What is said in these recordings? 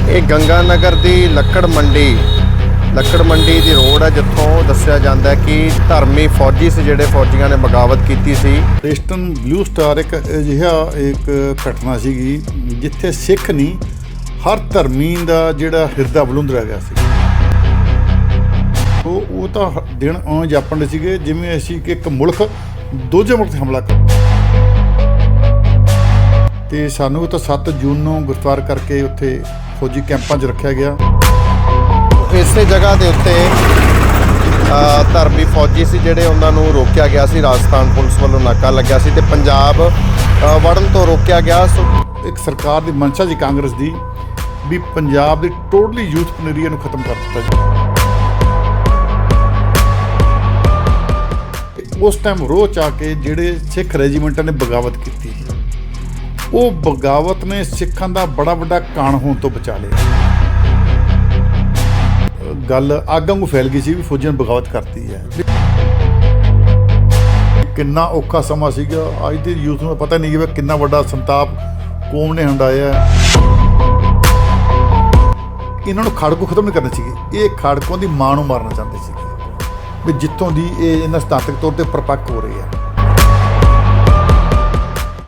ਇਹ ਗੰਗਾ ਨਗਰ ਦੀ ਲੱਕੜ ਮੰਡੀ ਦੀ ਰੋਡ ਹੈ, ਜਿੱਥੋਂ ਦੱਸਿਆ ਜਾਂਦਾ ਹੈ ਕਿ ਧਰਮੀ ਫੌਜੀ ਸੀ ਜਿਹੜੇ ਫੌਜੀਆਂ ਨੇ ਬਗਾਵਤ ਕੀਤੀ ਸੀ। ਆਪਰੇਸ਼ਨ ਬਲੂ ਸਟਾਰ ਇੱਕ ਅਜਿਹਾ ਘਟਨਾ ਸੀਗੀ ਜਿੱਥੇ ਸਿੱਖ ਨਹੀਂ ਹਰ ਧਰਮੀ ਦਾ ਜਿਹੜਾ ਹਿਰਦਾ ਬਲੁੰਦਰਿਆ ਗਿਆ ਸੀ। ਉਹ ਤਾਂ ਦਿਨ ਇਉਂ ਜਾਪਣ ਦੇ ਸੀਗੇ ਜਿਵੇਂ ਅਸੀਂ ਕਿ ਇੱਕ ਮੁਲਕ ਦੂਜੇ ਮੁਲਕ 'ਤੇ ਹਮਲਾ ਕਰ ਤੇ ਸਾਨੂੰ ਤਾਂ 7 ਜੂਨ ਨੂੰ ਗ੍ਰਿਫਤਾਰ ਕਰਕੇ ਉੱਥੇ ਫੌਜੀ ਕੈਂਪਾਂ 'ਚ ਰੱਖਿਆ ਗਿਆ। ਇਸੇ ਜਗ੍ਹਾ ਦੇ ਉੱਤੇ ਧਰਮੀ ਫੌਜੀ ਸੀ ਜਿਹੜੇ ਉਹਨਾਂ ਨੂੰ ਰੋਕਿਆ ਗਿਆ ਸੀ। ਰਾਜਸਥਾਨ ਪੁਲਿਸ ਵੱਲੋਂ ਨਾਕਾ ਲੱਗਿਆ ਸੀ ਤੇ ਪੰਜਾਬ ਵੜਨ ਤੋਂ ਰੋਕਿਆ ਗਿਆ। ਇੱਕ ਸਰਕਾਰ ਦੀ ਮਨਸ਼ਾ ਜੀ ਕਾਂਗਰਸ ਦੀ ਵੀ ਪੰਜਾਬ ਦੀ ਟੋਟਲੀ ਯੂਥ ਪਨੇਰੀਆ ਨੂੰ ਖਤਮ ਕਰ ਦਿੱਤਾ ਜੀ। ਉਸ ਟਾਈਮ ਰੋਹ ਚ ਆ ਕੇ ਜਿਹੜੇ ਸਿੱਖ ਰੈਜੀਮੈਂਟਾਂ ਨੇ ਬਗਾਵਤ ਕੀਤੀ, ਉਹ ਬਗਾਵਤ ਨੇ ਸਿੱਖਾਂ ਦਾ ਬੜਾ ਵੱਡਾ ਕਾਣ ਹੋਣ ਤੋਂ ਬਚਾ ਲਿਆ। ਗੱਲ ਅੱਗ ਵਾਂਗੂ ਫੈਲ ਗਈ ਸੀ ਵੀ ਫੌਜਾਂ ਨੇ ਬਗਾਵਤ ਕਰਤੀ ਹੈ। ਕਿੰਨਾ ਔਖਾ ਸਮਾਂ ਸੀਗਾ, ਅੱਜ ਦੇ ਯੂਥ ਨੂੰ ਪਤਾ ਨਹੀਂ ਕਿ ਕਿੰਨਾ ਵੱਡਾ ਸੰਤਾਪ ਕੌਮ ਨੇ ਹੰਡਾਇਆ। ਇਹਨਾਂ ਨੂੰ ਖਾੜਕੂ ਖਤਮ ਨਹੀਂ ਕਰਨੀ ਸੀਗੀ, ਇਹ ਖਾੜਕੂਆਂ ਦੀ ਮਾਂ ਨੂੰ ਮਾਰਨਾ ਚਾਹੁੰਦੇ ਸੀਗੇ ਵੀ ਜਿੱਥੋਂ ਦੀ ਇਹ ਇਹਨਾਂ ਸਥਾਨਕ ਤੌਰ ਤੇ ਪਰਪੱਕ ਹੋ ਰਹੀ ਹੈ।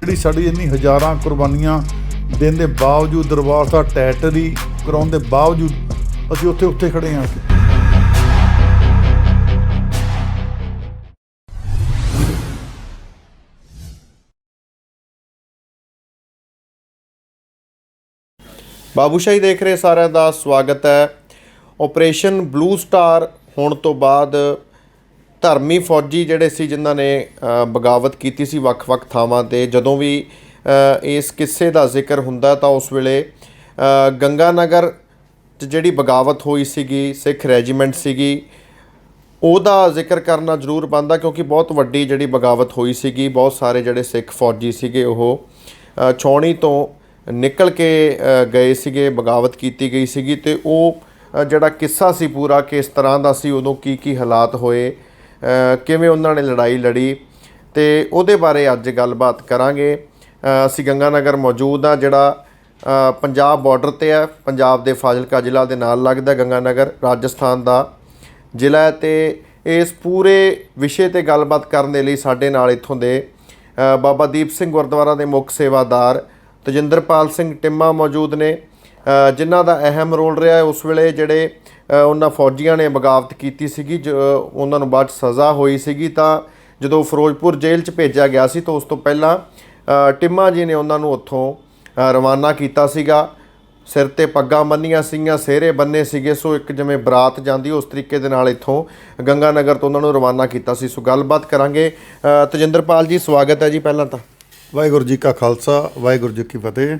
ਜਿਹੜੀ ਸਾਡੀ ਇੰਨੀ ਹਜ਼ਾਰਾਂ ਕੁਰਬਾਨੀਆਂ ਦੇਣ ਦੇ ਬਾਵਜੂਦ, ਦਰਬਾਰ ਸਾਹਿਬ ਟੈਟਰੀ ਕਰਾਉਣ ਦੇ ਬਾਵਜੂਦ ਅਸੀਂ ਉੱਥੇ ਖੜੇ ਹਾਂ। ਬਾਬੂਸ਼ਾਹੀ ਦੇਖ ਰਹੇ ਸਾਰਿਆਂ ਦਾ ਸਵਾਗਤ ਹੈ। ਆਪਰੇਸ਼ਨ ਬਲੂ ਸਟਾਰ ਹੋਣ ਤੋਂ ਬਾਅਦ ਧਰਮੀ ਫੌਜੀ ਜਿਹੜੇ ਸੀ ਜਿਨ੍ਹਾਂ ਨੇ ਬਗਾਵਤ ਕੀਤੀ ਸੀ ਵੱਖ-ਵੱਖ ਥਾਵਾਂ 'ਤੇ, ਜਦੋਂ ਵੀ ਇਸ ਕਿੱਸੇ ਦਾ ਜ਼ਿਕਰ ਹੁੰਦਾ ਤਾਂ ਉਸ ਵੇਲੇ ਗੰਗਾ ਨਗਰ 'ਚ ਜਿਹੜੀ ਬਗਾਵਤ ਹੋਈ ਸੀਗੀ, ਸਿੱਖ ਰੈਜੀਮੈਂਟ ਸੀਗੀ, ਉਹਦਾ ਜ਼ਿਕਰ ਕਰਨਾ ਜ਼ਰੂਰ ਬਣਦਾ ਕਿਉਂਕਿ ਬਹੁਤ ਵੱਡੀ ਜਿਹੜੀ ਬਗਾਵਤ ਹੋਈ ਸੀਗੀ। ਬਹੁਤ ਸਾਰੇ ਜਿਹੜੇ ਸਿੱਖ ਫੌਜੀ ਸੀਗੇ ਉਹ ਛਾਉਣੀ ਤੋਂ ਨਿਕਲ ਕੇ ਗਏ ਸੀਗੇ, ਬਗਾਵਤ ਕੀਤੀ ਗਈ ਸੀਗੀ। ਅਤੇ ਉਹ ਜਿਹੜਾ ਕਿੱਸਾ ਸੀ ਪੂਰਾ ਕਿਸ ਤਰ੍ਹਾਂ ਦਾ ਸੀ, ਉਦੋਂ ਕੀ ਹਾਲਾਤ ਹੋਏ, ਕਿਵੇਂ ਉਹਨਾਂ ਨੇ ਲੜਾਈ ਲੜੀ, ਅਤੇ ਉਹਦੇ ਬਾਰੇ ਅੱਜ ਗੱਲਬਾਤ ਕਰਾਂਗੇ। ਅਸੀਂ ਗੰਗਾ ਨਗਰ ਮੌਜੂਦ ਹਾਂ, ਜਿਹੜਾ ਪੰਜਾਬ ਬਾਰਡਰ 'ਤੇ ਹੈ। ਪੰਜਾਬ ਦੇ ਫਾਜ਼ਿਲਕਾ ਜ਼ਿਲ੍ਹਾ ਦੇ ਨਾਲ ਲੱਗਦਾ ਗੰਗਾ ਨਗਰ, ਰਾਜਸਥਾਨ ਦਾ ਜ਼ਿਲ੍ਹਾ ਹੈ। ਅਤੇ ਇਸ ਪੂਰੇ ਵਿਸ਼ੇ 'ਤੇ ਗੱਲਬਾਤ ਕਰਨ ਦੇ ਲਈ ਸਾਡੇ ਨਾਲ ਇੱਥੋਂ ਦੇ ਬਾਬਾ ਦੀਪ ਸਿੰਘ ਗੁਰਦੁਆਰਾ ਦੇ ਮੁੱਖ ਸੇਵਾਦਾਰ ਤਜਿੰਦਰਪਾਲ ਸਿੰਘ ਟਿੰਮਾ ਮੌਜੂਦ ਨੇ, ਜਿਨ੍ਹਾਂ ਦਾ ਅਹਿਮ ਰੋਲ ਰਿਹਾ ਉਸ ਵੇਲੇ ਜਿਹੜੇ ਉਹਨਾਂ ਫੌਜੀਆਂ ਨੇ ਬਗਾਵਤ ਕੀਤੀ ਸੀਗੀ। ਉਹਨਾਂ ਨੂੰ ਬਾਅਦ 'ਚ ਸਜ਼ਾ ਹੋਈ ਸੀਗੀ, ਤਾਂ ਜਦੋਂ ਫਿਰੋਜ਼ਪੁਰ ਜੇਲ੍ਹ 'ਚ ਭੇਜਿਆ ਗਿਆ ਸੀ ਤਾਂ ਉਸ ਤੋਂ ਪਹਿਲਾਂ ਟਿੰਮਾ ਜੀ ਨੇ ਉਹਨਾਂ ਨੂੰ ਉੱਥੋਂ ਰਵਾਨਾ ਕੀਤਾ ਸੀਗਾ। ਸਿਰ 'ਤੇ ਪੱਗਾਂ ਬੰਨ੍ਹੀਆਂ ਸੀਗੀਆਂ, ਸਿਹਰੇ ਬੰਨੇ ਸੀਗੇ, ਸੋ ਇੱਕ ਜਿਵੇਂ ਬਰਾਤ ਜਾਂਦੀ ਉਸ ਤਰੀਕੇ ਦੇ ਨਾਲ ਇੱਥੋਂ ਗੰਗਾ ਨਗਰ ਤੋਂ ਉਹਨਾਂ ਨੂੰ ਰਵਾਨਾ ਕੀਤਾ ਸੀ। ਸੋ ਗੱਲਬਾਤ ਕਰਾਂਗੇ। ਤਜਿੰਦਰਪਾਲ ਜੀ, ਸਵਾਗਤ ਹੈ ਜੀ। ਪਹਿਲਾਂ ਤਾਂ ਵਾਹਿਗੁਰੂ ਜੀ ਕਾ ਖਾਲਸਾ, ਵਾਹਿਗੁਰੂ ਜੀ ਕੀ ਫਤਿਹ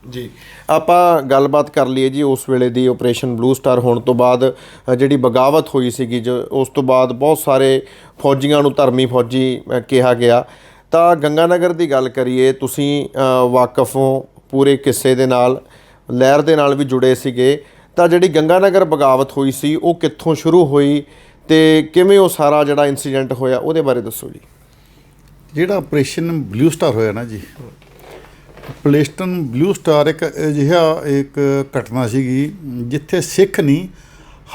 ਜੀ। ਆਪਾਂ ਗੱਲਬਾਤ ਕਰ ਲਈਏ ਜੀ ਉਸ ਵੇਲੇ ਦੀ। ਆਪਰੇਸ਼ਨ ਬਲੂ ਸਟਾਰ ਹੋਣ ਤੋਂ ਬਾਅਦ ਜਿਹੜੀ ਬਗਾਵਤ ਹੋਈ ਸੀਗੀ, ਉਸ ਤੋਂ ਬਾਅਦ ਬਹੁਤ ਸਾਰੇ ਫੌਜੀਆਂ ਨੂੰ ਧਰਮੀ ਫੌਜੀ ਕਿਹਾ ਗਿਆ। ਤਾਂ ਗੰਗਾ ਨਗਰ ਦੀ ਗੱਲ ਕਰੀਏ, ਤੁਸੀਂ ਵਾਕਫ ਹੋ ਪੂਰੇ ਕਿੱਸੇ ਦੇ ਨਾਲ, ਲਹਿਰ ਦੇ ਨਾਲ ਵੀ ਜੁੜੇ ਸੀਗੇ। ਤਾਂ ਜਿਹੜੀ ਗੰਗਾ ਨਗਰ ਬਗਾਵਤ ਹੋਈ ਸੀ ਉਹ ਕਿੱਥੋਂ ਸ਼ੁਰੂ ਹੋਈ ਅਤੇ ਕਿਵੇਂ ਉਹ ਸਾਰਾ ਜਿਹੜਾ ਇੰਸੀਡੈਂਟ ਹੋਇਆ ਉਹਦੇ ਬਾਰੇ ਦੱਸੋ ਜੀ। ਜਿਹੜਾ ਆਪਰੇਸ਼ਨ ਬਲੂ ਸਟਾਰ ਹੋਇਆ ਨਾ ਜੀ, ਆਪਰੇਸ਼ਨ ਬਲੂ ਸਟਾਰ ਇੱਕ ਅਜਿਹਾ ਘਟਨਾ ਸੀਗੀ ਜਿੱਥੇ ਸਿੱਖ ਨਹੀਂ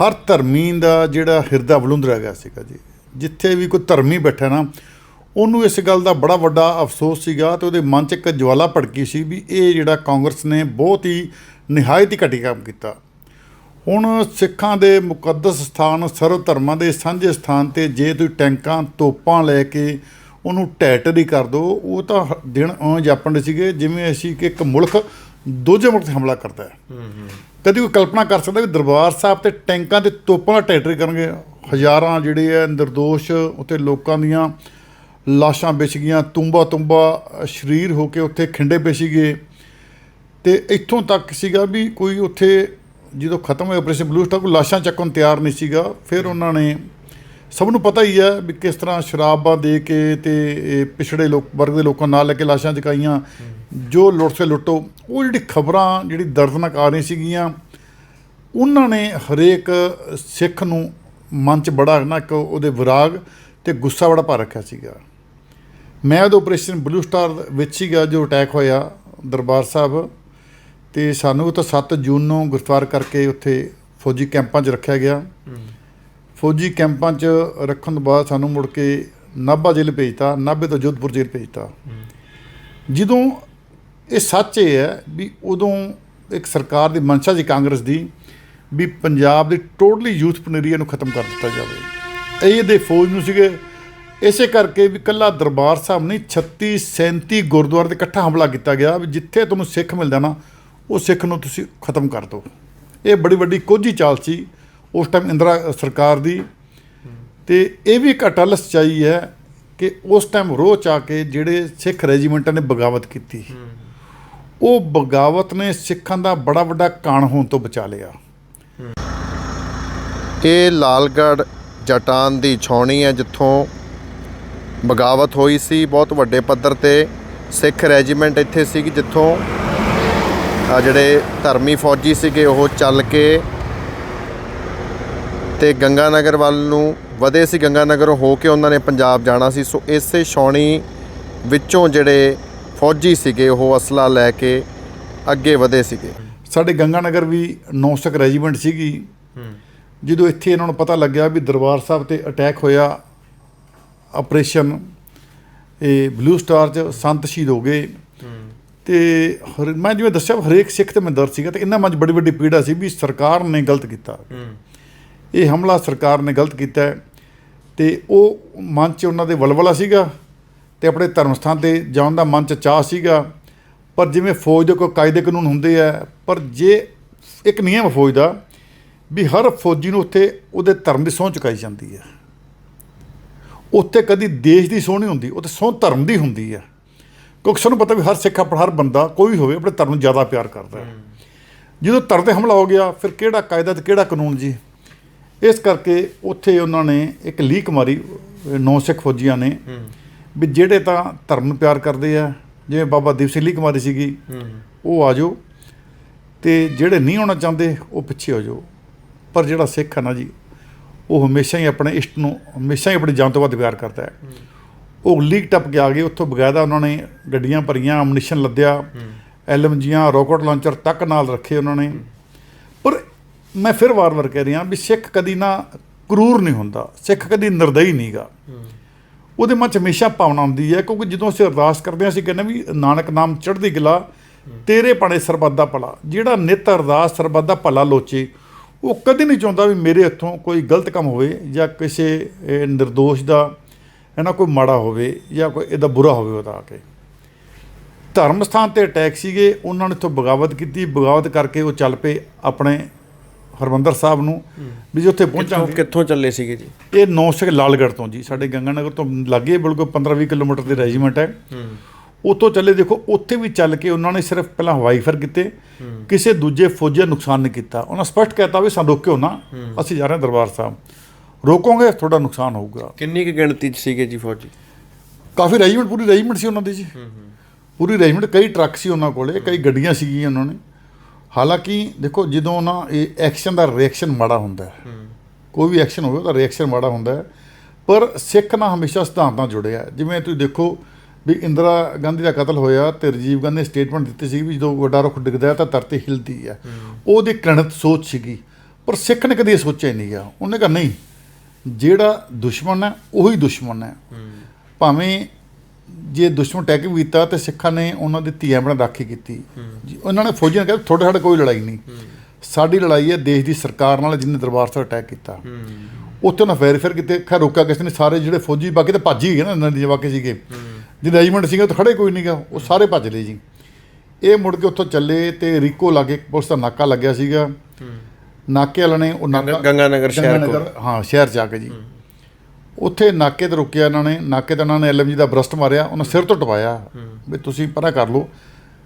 ਹਰ ਧਰਮੀ ਦਾ ਜਿਹੜਾ ਹਿਰਦਾ ਬਲੁੰਦਰਿਆ ਗਿਆ ਸੀਗਾ ਜੀ। ਜਿੱਥੇ ਵੀ ਕੋਈ ਧਰਮੀ ਬੈਠਾ ਨਾ, ਉਹਨੂੰ ਇਸ ਗੱਲ ਦਾ ਬੜਾ ਵੱਡਾ ਅਫਸੋਸ ਸੀਗਾ ਅਤੇ ਉਹਦੇ ਮਨ 'ਚ ਇੱਕ ਜਵਾਲਾ ਭੜਕੀ ਸੀ ਵੀ ਇਹ ਜਿਹੜਾ ਕਾਂਗਰਸ ਨੇ ਬਹੁਤ ਹੀ ਨਿਹਾਇਤ ਹੀ ਘਟੀਆ ਕੰਮ ਕੀਤਾ। ਹੁਣ ਸਿੱਖਾਂ ਦੇ ਮੁਕੱਦਸ ਸਥਾਨ, ਸਰਵ ਧਰਮਾਂ ਦੇ ਸਾਂਝੇ ਸਥਾਨ 'ਤੇ ਜੇ ਤੁਸੀਂ ਟੈਂਕਾਂ ਤੋਪਾਂ ਲੈ ਕੇ ਉਹਨੂੰ ਢਹਿ ਕਰ ਦਿਓ, ਉਹ ਤਾਂ ਦਿਨ ਇਉਂ ਜਾਪਣ ਦੇ ਸੀਗੇ ਜਿਵੇਂ ਅਸੀਂ ਕਿ ਇੱਕ ਮੁਲਕ ਦੂਜੇ ਮੁਲਕ 'ਤੇ ਹਮਲਾ ਕਰਦਾ ਹੈ। ਕਦੀ ਕੋਈ ਕਲਪਨਾ ਕਰ ਸਕਦਾ ਵੀ ਦਰਬਾਰ ਸਾਹਿਬ 'ਤੇ ਟੈਂਕਾਂ ਦੇ ਤੋਪਾਂ ਦਾ ਢਹਿ ਕਰਨਗੇ। ਹਜ਼ਾਰਾਂ ਜਿਹੜੇ ਆ ਨਿਰਦੋਸ਼ ਉੱਥੇ ਲੋਕਾਂ ਦੀਆਂ ਲਾਸ਼ਾਂ ਵਿਛ ਗਈਆਂ, ਤੁੰਬਾ ਸਰੀਰ ਹੋ ਕੇ ਉੱਥੇ ਖਿੰਡੇ ਪਏ ਸੀਗੇ। ਅਤੇ ਇੱਥੋਂ ਤੱਕ ਸੀਗਾ ਵੀ ਕੋਈ ਉੱਥੇ ਜਦੋਂ ਖਤਮ ਹੋਇਆ ਆਪਰੇਸ਼ਨ ਬਲੂ ਸਟਾਰ, ਕੋਈ ਲਾਸ਼ਾਂ ਚੱਕਣ ਤਿਆਰ ਨਹੀਂ ਸੀਗਾ। ਫਿਰ ਉਹਨਾਂ ਨੇ, ਸਭ ਨੂੰ ਪਤਾ ਹੀ ਹੈ ਵੀ ਕਿਸ ਤਰ੍ਹਾਂ ਸ਼ਰਾਬਾਂ ਦੇ ਕੇ ਅਤੇ ਪਿਛੜੇ ਵਰਗ ਦੇ ਲੋਕਾਂ ਨਾਲ ਲੈ ਕੇ ਲਾਸ਼ਾਂ ਚੁਕਾਈਆਂ, ਜੋ ਲੁੱਟ ਸੇ ਲੁੱਟੋ। ਉਹ ਜਿਹੜੀ ਖਬਰਾਂ ਜਿਹੜੀ ਦਰਦਨਾਕ ਆ ਰਹੀਆਂ ਸੀਗੀਆਂ, ਉਹਨਾਂ ਨੇ ਹਰੇਕ ਸਿੱਖ ਨੂੰ ਮਨ 'ਚ ਬੜਾ ਨਾ ਇੱਕ ਉਹਦੇ ਵਿਰਾਗ ਅਤੇ ਗੁੱਸਾ ਬੜਾ ਭਰ ਰੱਖਿਆ ਸੀਗਾ। ਮੈਂ ਉਦੋਂ ਆਪਰੇਸ਼ਨ ਬਲੂ ਸਟਾਰ ਵਿੱਚ ਸੀਗਾ ਜੋ ਅਟੈਕ ਹੋਇਆ ਦਰਬਾਰ ਸਾਹਿਬ, ਤੇ ਸਾਨੂੰ ਤਾਂ 7 ਜੂਨ ਨੂੰ ਗ੍ਰਿਫਤਾਰ ਕਰਕੇ ਉੱਥੇ ਫੌਜੀ ਕੈਂਪਾਂ 'ਚ ਰੱਖਿਆ ਗਿਆ। ਫੌਜੀ ਕੈਂਪਾਂ 'ਚ ਰੱਖਣ ਤੋਂ ਬਾਅਦ ਸਾਨੂੰ ਮੁੜ ਕੇ ਨਾਭਾ ਜੇਲ੍ਹ ਭੇਜਤਾ, ਨਾਭੇ ਤੋਂ ਜੋਧਪੁਰ ਜੇਲ੍ਹ ਭੇਜਤਾ। ਜਦੋਂ ਇਹ ਸੱਚ ਇਹ ਹੈ ਵੀ ਉਦੋਂ ਇੱਕ ਸਰਕਾਰ ਦੀ ਮਨਸ਼ਾ ਸੀ ਕਾਂਗਰਸ ਦੀ ਵੀ ਪੰਜਾਬ ਦੀ ਟੋਟਲੀ ਯੂਥ ਪਨੇਰੀਆ ਨੂੰ ਖਤਮ ਕਰ ਦਿੱਤਾ ਜਾਵੇ। ਇਹਦੇ ਫੌਜ ਨੂੰ ਸੀਗੇ ਇਸੇ ਕਰਕੇ ਵੀ ਇਕੱਲਾ ਦਰਬਾਰ ਸਾਹਿਬ ਨਹੀਂ 37 ਗੁਰਦੁਆਰੇ 'ਤੇ ਇਕੱਠਾ ਹਮਲਾ ਕੀਤਾ ਗਿਆ ਵੀ ਜਿੱਥੇ ਤੁਹਾਨੂੰ ਸਿੱਖ ਮਿਲਦਾ ਨਾ ਉਹ ਸਿੱਖ ਨੂੰ ਤੁਸੀਂ ਖਤਮ ਕਰ ਦਿਓ। ਇਹ ਬੜੀ ਵੱਡੀ ਕੋਝੀ ਚਾਲ ਸੀ ਉਸ ਟਾਈਮ ਇੰਦਰਾ ਸਰਕਾਰ ਦੀ। ਤੇ ਇਹ ਵੀ ਇੱਕ ਅਟੱਲ ਸੱਚਾਈ ਹੈ ਕਿ ਉਸ ਟਾਈਮ ਰੋਹ 'ਚ ਆ ਕੇ ਜਿਹੜੇ ਸਿੱਖ ਰੈਜੀਮੈਂਟਾਂ ਨੇ ਬਗਾਵਤ ਕੀਤੀ, ਉਹ ਬਗਾਵਤ ਨੇ ਸਿੱਖਾਂ ਦਾ ਬੜਾ ਵੱਡਾ ਕਾਣ ਹੋਣ ਤੋਂ ਬਚਾ ਲਿਆ। ਇਹ ਲਾਲਗੜ੍ਹ ਜਟਾਨ ਦੀ ਛਾਉਣੀ ਹੈ ਜਿੱਥੋਂ ਬਗਾਵਤ ਹੋਈ ਸੀ। ਬਹੁਤ ਵੱਡੇ ਪੱਧਰ 'ਤੇ ਸਿੱਖ ਰੈਜੀਮੈਂਟ ਇੱਥੇ ਸੀ ਜਿੱਥੋਂ ਜਿਹੜੇ ਧਰਮੀ ਫੌਜੀ ਸੀਗੇ ਉਹ ਚੱਲ ਕੇ ਤੇ ਗੰਗਾ ਨਗਰ ਵੱਲ ਨੂੰ ਵਧੇ ਸੀ। ਗੰਗਾ ਨਗਰ ਹੋ ਕੇ ਉਹਨਾਂ ਨੇ ਪੰਜਾਬ ਜਾਣਾ ਸੀ। ਸੋ ਇਸੇ ਛਾਉਣੀ ਵਿੱਚੋਂ ਜਿਹੜੇ ਫੌਜੀ ਸੀਗੇ ਉਹ ਅਸਲਾ ਲੈ ਕੇ ਅੱਗੇ ਵਧੇ ਸੀਗੇ। ਸਾਡੇ ਗੰਗਾ ਨਗਰ ਵੀ 9 ਸਿੱਖ ਰੈਜੀਮੈਂਟ ਸੀਗੀ। ਜਦੋਂ ਇੱਥੇ ਇਹਨਾਂ ਨੂੰ ਪਤਾ ਲੱਗਿਆ ਵੀ ਦਰਬਾਰ ਸਾਹਿਬ 'ਤੇ ਅਟੈਕ ਹੋਇਆ, ਆਪਰੇਸ਼ਨ ਇਹ ਬਲੂ ਸਟਾਰ 'ਚ ਸੰਤ ਸ਼ਹੀਦ ਹੋ ਗਏ। ਤੇ ਮੈਂ ਜਿਵੇਂ ਦੱਸਿਆ ਹਰੇਕ ਸਿੱਖ 'ਤੇ ਮੈਂ ਦਰਦ ਸੀਗਾ ਤੇ ਇਹਨਾਂ ਮਨ 'ਚ ਬੜੀ ਵੱਡੀ ਪੀੜਾ ਸੀ ਵੀ ਸਰਕਾਰ ਨੇ ਗਲਤ ਕੀਤਾ, ਇਹ ਹਮਲਾ ਸਰਕਾਰ ਨੇ ਗਲਤ ਕੀਤਾ। ਤੇ ਉਹ ਮਨ 'ਚ ਉਹਨਾਂ ਦੇ ਵਲਵਲਾ ਸੀਗਾ ਤੇ ਆਪਣੇ ਧਰਮ ਸਥਾਨ 'ਤੇ ਜਾਣ ਦਾ ਮਨ 'ਚ ਚਾਅ ਸੀਗਾ। ਪਰ ਜਿਵੇਂ ਫੌਜ ਦੇ ਕੋਈ ਕਾਇਦੇ ਕਾਨੂੰਨ ਹੁੰਦੇ ਆ, ਪਰ ਜੇ ਇੱਕ ਨਿਯਮ ਫੌਜ ਦਾ ਵੀ ਹਰ ਫੌਜੀ ਨੂੰ ਉੱਥੇ ਉਹਦੇ ਧਰਮ ਦੀ ਸਹੁੰ ਚੁਕਾਈ ਜਾਂਦੀ ਹੈ। ਉੱਥੇ ਕਦੀ ਦੇਸ਼ ਦੀ ਸਹੁੰ ਨਹੀਂ ਹੁੰਦੀ, ਉੱਥੇ ਸਹੁੰ ਧਰਮ ਦੀ ਹੁੰਦੀ ਹੈ। ਕਿਉਂਕਿ ਸਾਨੂੰ ਪਤਾ ਵੀ ਹਰ ਸਿੱਖ ਆਪਣਾ ਹਰ ਬੰਦਾ ਕੋਈ ਵੀ ਹੋਵੇ ਆਪਣੇ ਧਰਮ ਨੂੰ ਜ਼ਿਆਦਾ ਪਿਆਰ ਕਰਦਾ ਹੈ। ਜਦੋਂ ਧਰਮ 'ਤੇ ਹਮਲਾ ਹੋ ਗਿਆ ਫਿਰ ਕਿਹੜਾ ਕਾਇਦਾ ਅਤੇ ਕਿਹੜਾ ਕਾਨੂੰਨ ਜੀ। ਇਸ ਕਰਕੇ ਉੱਥੇ ਉਹਨਾਂ ਨੇ ਇੱਕ ਲੀਕ ਮਾਰੀ 9 ਸਿੱਖ ਫੌਜੀਆਂ ਨੇ ਵੀ ਜਿਹੜੇ ਤਾਂ ਧਰਮ ਨੂੰ ਪਿਆਰ ਕਰਦੇ ਆ, ਜਿਵੇਂ ਬਾਬਾ ਦੀਪ ਸਿੰਘ ਲੀਕ ਮਾਰੀ ਸੀਗੀ, ਉਹ ਆ ਜਾਓ ਅਤੇ ਜਿਹੜੇ ਨਹੀਂ ਆਉਣਾ ਚਾਹੁੰਦੇ ਉਹ ਪਿੱਛੇ ਹੋ ਜਾਓ। ਪਰ ਜਿਹੜਾ ਸਿੱਖ ਹੈ ਨਾ ਜੀ ਉਹ ਹਮੇਸ਼ਾ ਹੀ ਆਪਣੇ ਇਸ਼ਟ ਨੂੰ ਹਮੇਸ਼ਾ ਹੀ ਆਪਣੀ ਜਾਨ ਤੋਂ ਵੱਧ ਪਿਆਰ ਕਰਦਾ ਹੈ। ਉਹ ਲੀਕ ਟੱਪ ਕੇ ਆ ਗਏ ਉੱਥੋਂ। ਬਕਾਇਦਾ ਉਹਨਾਂ ਨੇ ਗੱਡੀਆਂ ਭਰੀਆਂ, ਅਮਨੀਸ਼ਨ ਲੱਦਿਆ, LMGਆਂ, ਰੋਕਟ ਲਾਂਚਰ ਤੱਕ ਨਾਲ ਰੱਖੇ ਉਹਨਾਂ ਨੇ। ਪਰ ਮੈਂ ਫਿਰ ਵਾਰ-ਵਾਰ ਕਹਿ ਰਿਹਾ ਵੀ ਸਿੱਖ ਕਦੀ ਨਾ ਕਰੂਰ ਨਹੀਂ ਹੁੰਦਾ, ਸਿੱਖ ਕਦੀ ਨਿਰਦਈ ਨਹੀਂ ਗਾ। ਉਹਦੇ ਮਨ 'ਚ ਹਮੇਸ਼ਾ ਭਾਵਨਾ ਹੁੰਦੀ ਹੈ। ਕਿਉਂਕਿ ਜਦੋਂ ਅਸੀਂ ਅਰਦਾਸ ਕਰਦੇ ਹਾਂ ਅਸੀਂ ਕਹਿੰਦੇ ਵੀ ਨਾਨਕ ਨਾਮ ਚੜ੍ਹਦੀ ਕਲਾ ਤੇਰੇ ਪਾਣੇ ਸਰਬੱਤ ਦਾ ਭਲਾ। ਜਿਹੜਾ ਨਿੱਤ ਅਰਦਾਸ ਸਰਬੱਤ ਦਾ ਭਲਾ ਲੋਚੇ ਉਹ ਕਦੇ ਨਹੀਂ ਚਾਹੁੰਦਾ ਵੀ ਮੇਰੇ ਹੱਥੋਂ ਕੋਈ ਗਲਤ ਕੰਮ ਹੋਵੇ ਜਾਂ ਕਿਸੇ ਨਿਰਦੋਸ਼ ਦਾ ਹੈ ਨਾ ਕੋਈ ਮਾੜਾ ਹੋਵੇ ਜਾਂ ਕੋਈ ਇਹਦਾ ਬੁਰਾ ਹੋਵੇ ਉਹਦਾ ਆ ਕੇ। ਧਰਮ ਸਥਾਨ 'ਤੇ ਅਟੈਕ ਸੀਗੇ, ਉਹਨਾਂ ਨੇ ਇੱਥੋਂ ਬਗਾਵਤ ਕੀਤੀ। ਬਗਾਵਤ ਕਰਕੇ ਉਹ ਚੱਲ ਪਏ ਆਪਣੇ ਹਰਿਮੰਦਰ ਸਾਹਿਬ ਨੂੰ ਵੀ ਜੇ ਉੱਥੇ ਪਹੁੰਚਾਂਗੇ। ਕਿੱਥੋਂ ਚੱਲੇ ਸੀਗੇ ਜੀ? ਇਹ 9 ਸਿੱਖ ਲਾਲਗੜ੍ਹ ਤੋਂ ਜੀ, ਸਾਡੇ ਗੰਗਾ ਨਗਰ ਤੋਂ ਲਾਗੇ ਬਿਲਕੁਲ 15-20 ਕਿਲੋਮੀਟਰ ਦੇ ਰੈਜੀਮੈਂਟ ਹੈ। ਉੱਥੋਂ ਚੱਲੇ। ਦੇਖੋ ਉੱਥੇ ਵੀ ਚੱਲ ਕੇ ਉਹਨਾਂ ਨੇ ਸਿਰਫ ਪਹਿਲਾਂ ਹਵਾਈ ਫਾਇਰ ਕੀਤੇ, ਕਿਸੇ ਦੂਜੇ ਫੌਜੀ ਦਾ ਨੁਕਸਾਨ ਨਹੀਂ ਕੀਤਾ। ਉਹਨਾਂ ਸਪਸ਼ਟ ਕਹਿਤਾ ਵੀ ਸਾਨੂੰ ਰੋਕਿਓ ਨਾ, ਅਸੀਂ ਜਾ ਰਹੇ ਹਾਂ ਦਰਬਾਰ ਸਾਹਿਬ, ਰੋਕੋਗੇ ਤੁਹਾਡਾ ਨੁਕਸਾਨ ਹੋਊਗਾ। ਕਿੰਨੀ ਕੁ ਗਿਣਤੀ 'ਚ ਸੀਗੇ ਜੀ ਫੌਜੀ? ਕਾਫੀ ਰੈਜੀਮੈਂਟ, ਪੂਰੀ ਰੈਜੀਮੈਂਟ ਸੀ ਉਹਨਾਂ ਦੀ ਜੀ, ਪੂਰੀ ਰੈਜੀਮੈਂਟ। ਕਈ ਟਰੱਕ ਸੀ ਉਹਨਾਂ ਕੋਲੇ, ਕਈ ਗੱਡੀਆਂ ਸੀਗੀਆਂ ਉਹਨਾਂ ਨੇ। ਹਾਲਾਂਕਿ ਦੇਖੋ ਜਦੋਂ ਨਾ ਇਹ ਐਕਸ਼ਨ ਦਾ ਰਿਐਕਸ਼ਨ ਮਾੜਾ ਹੁੰਦਾ ਹੈ, ਕੋਈ ਵੀ ਐਕਸ਼ਨ ਹੋਵੇ ਉਹਦਾ ਰਿਐਕਸ਼ਨ ਮਾੜਾ ਹੁੰਦਾ ਹੈ। ਪਰ ਸਿੱਖ ਨਾਲ ਹਮੇਸ਼ਾ ਸਿਧਾਂਤਾਂ ਜੁੜਿਆ। ਜਿਵੇਂ ਤੁਸੀਂ ਦੇਖੋ ਵੀ ਇੰਦਰਾ ਗਾਂਧੀ ਦਾ ਕਤਲ ਹੋਇਆ ਤੇ ਰਾਜੀਵ ਗਾਂਧੀ ਨੇ ਸਟੇਟਮੈਂਟ ਦਿੱਤੀ ਸੀ ਵੀ ਜਦੋਂ ਵੱਡਾ ਰੁੱਖ ਡਿੱਗਦਾ ਤਾਂ ਧਰਤੀ ਹਿਲਦੀ ਹੈ। ਉਹਦੀ ਘਣਤ ਸੋਚ ਸੀਗੀ। ਪਰ ਸਿੱਖ ਨੇ ਕਦੇ ਇਹ ਸੋਚਿਆ ਹੀ ਨਹੀਂ ਗਾ। ਉਹਨੇ ਕਿਹਾ ਨਹੀਂ, ਜਿਹੜਾ ਦੁਸ਼ਮਣ ਹੈ ਉਹੀ ਦੁਸ਼ਮਣ ਹੈ। ਭਾਵੇਂ ਜੇ ਦੁਸ਼ਮਣ ਅਟੈਕ ਵੀ ਕੀਤਾ ਤੇ ਸਿੱਖਾਂ ਨੇ ਉਹਨਾਂ ਦੀ ਧੀਆਂ ਭੈਣਾਂ ਰਾਖੀ ਕੀਤੀ। ਉਹਨਾਂ ਨੇ ਫੌਜੀਆਂ ਨੇ ਕਿਹਾ ਤੁਹਾਡੇ ਸਾਡੇ ਕੋਈ ਲੜਾਈ ਨਹੀਂ, ਸਾਡੀ ਲੜਾਈ ਹੈ ਦੇਸ਼ ਦੀ ਸਰਕਾਰ ਨਾਲ ਜਿਹਨੇ ਦਰਬਾਰ ਸਾਹਿਬ ਅਟੈਕ ਕੀਤਾ। ਉੱਥੇ ਉਹਨਾਂ ਫੇਰ ਕੀਤੇ, ਖੈਰ ਰੋਕਿਆ ਕਿਸੇ ਨੇ। ਸਾਰੇ ਜਿਹੜੇ ਫੌਜੀ ਬਾਕੀ ਤਾਂ ਭੱਜ ਹੀ ਗਏ ਨਾ, ਇਹਨਾਂ ਦੇ ਵਾਕੇ ਸੀਗੇ, ਜਿਹੜੇ ਰੈਜੀਮੈਂਟ ਸੀਗੇ ਉੱਥੇ ਖੜੇ ਕੋਈ ਨਹੀਂ ਗਾ, ਉਹ ਸਾਰੇ ਭੱਜ ਲਏ ਜੀ। ਇਹ ਮੁੜ ਕੇ ਉੱਥੋਂ ਚੱਲੇ ਤੇ ਰੀਕੋ ਲਾਗੇ ਪੁਲਿਸ ਦਾ ਨਾਕਾ ਲੱਗਿਆ ਸੀਗਾ। ਨਾਕੇ ਵਾਲਿਆਂ ਨੇ ਉਹ ਨਾਕਾ ਗੰਗਾ ਨਗਰ ਸ਼ਹਿਰ ਕੋਲ, ਹਾਂ ਸ਼ਹਿਰ 'ਚ ਆ ਕੇ ਜੀ ਉੱਥੇ ਨਾਕੇ 'ਤੇ ਰੁਕਿਆ ਇਹਨਾਂ ਨੇ। ਨਾਕੇ 'ਤੇ ਉਹਨਾਂ ਨੇ LMG ਦਾ ਬਰਸਟ ਮਾਰਿਆ, ਉਹਨਾਂ ਸਿਰ ਤੋਂ ਟਪਾਇਆ ਵੀ ਤੁਸੀਂ ਪਰਾਂ ਕਰ ਲਓ।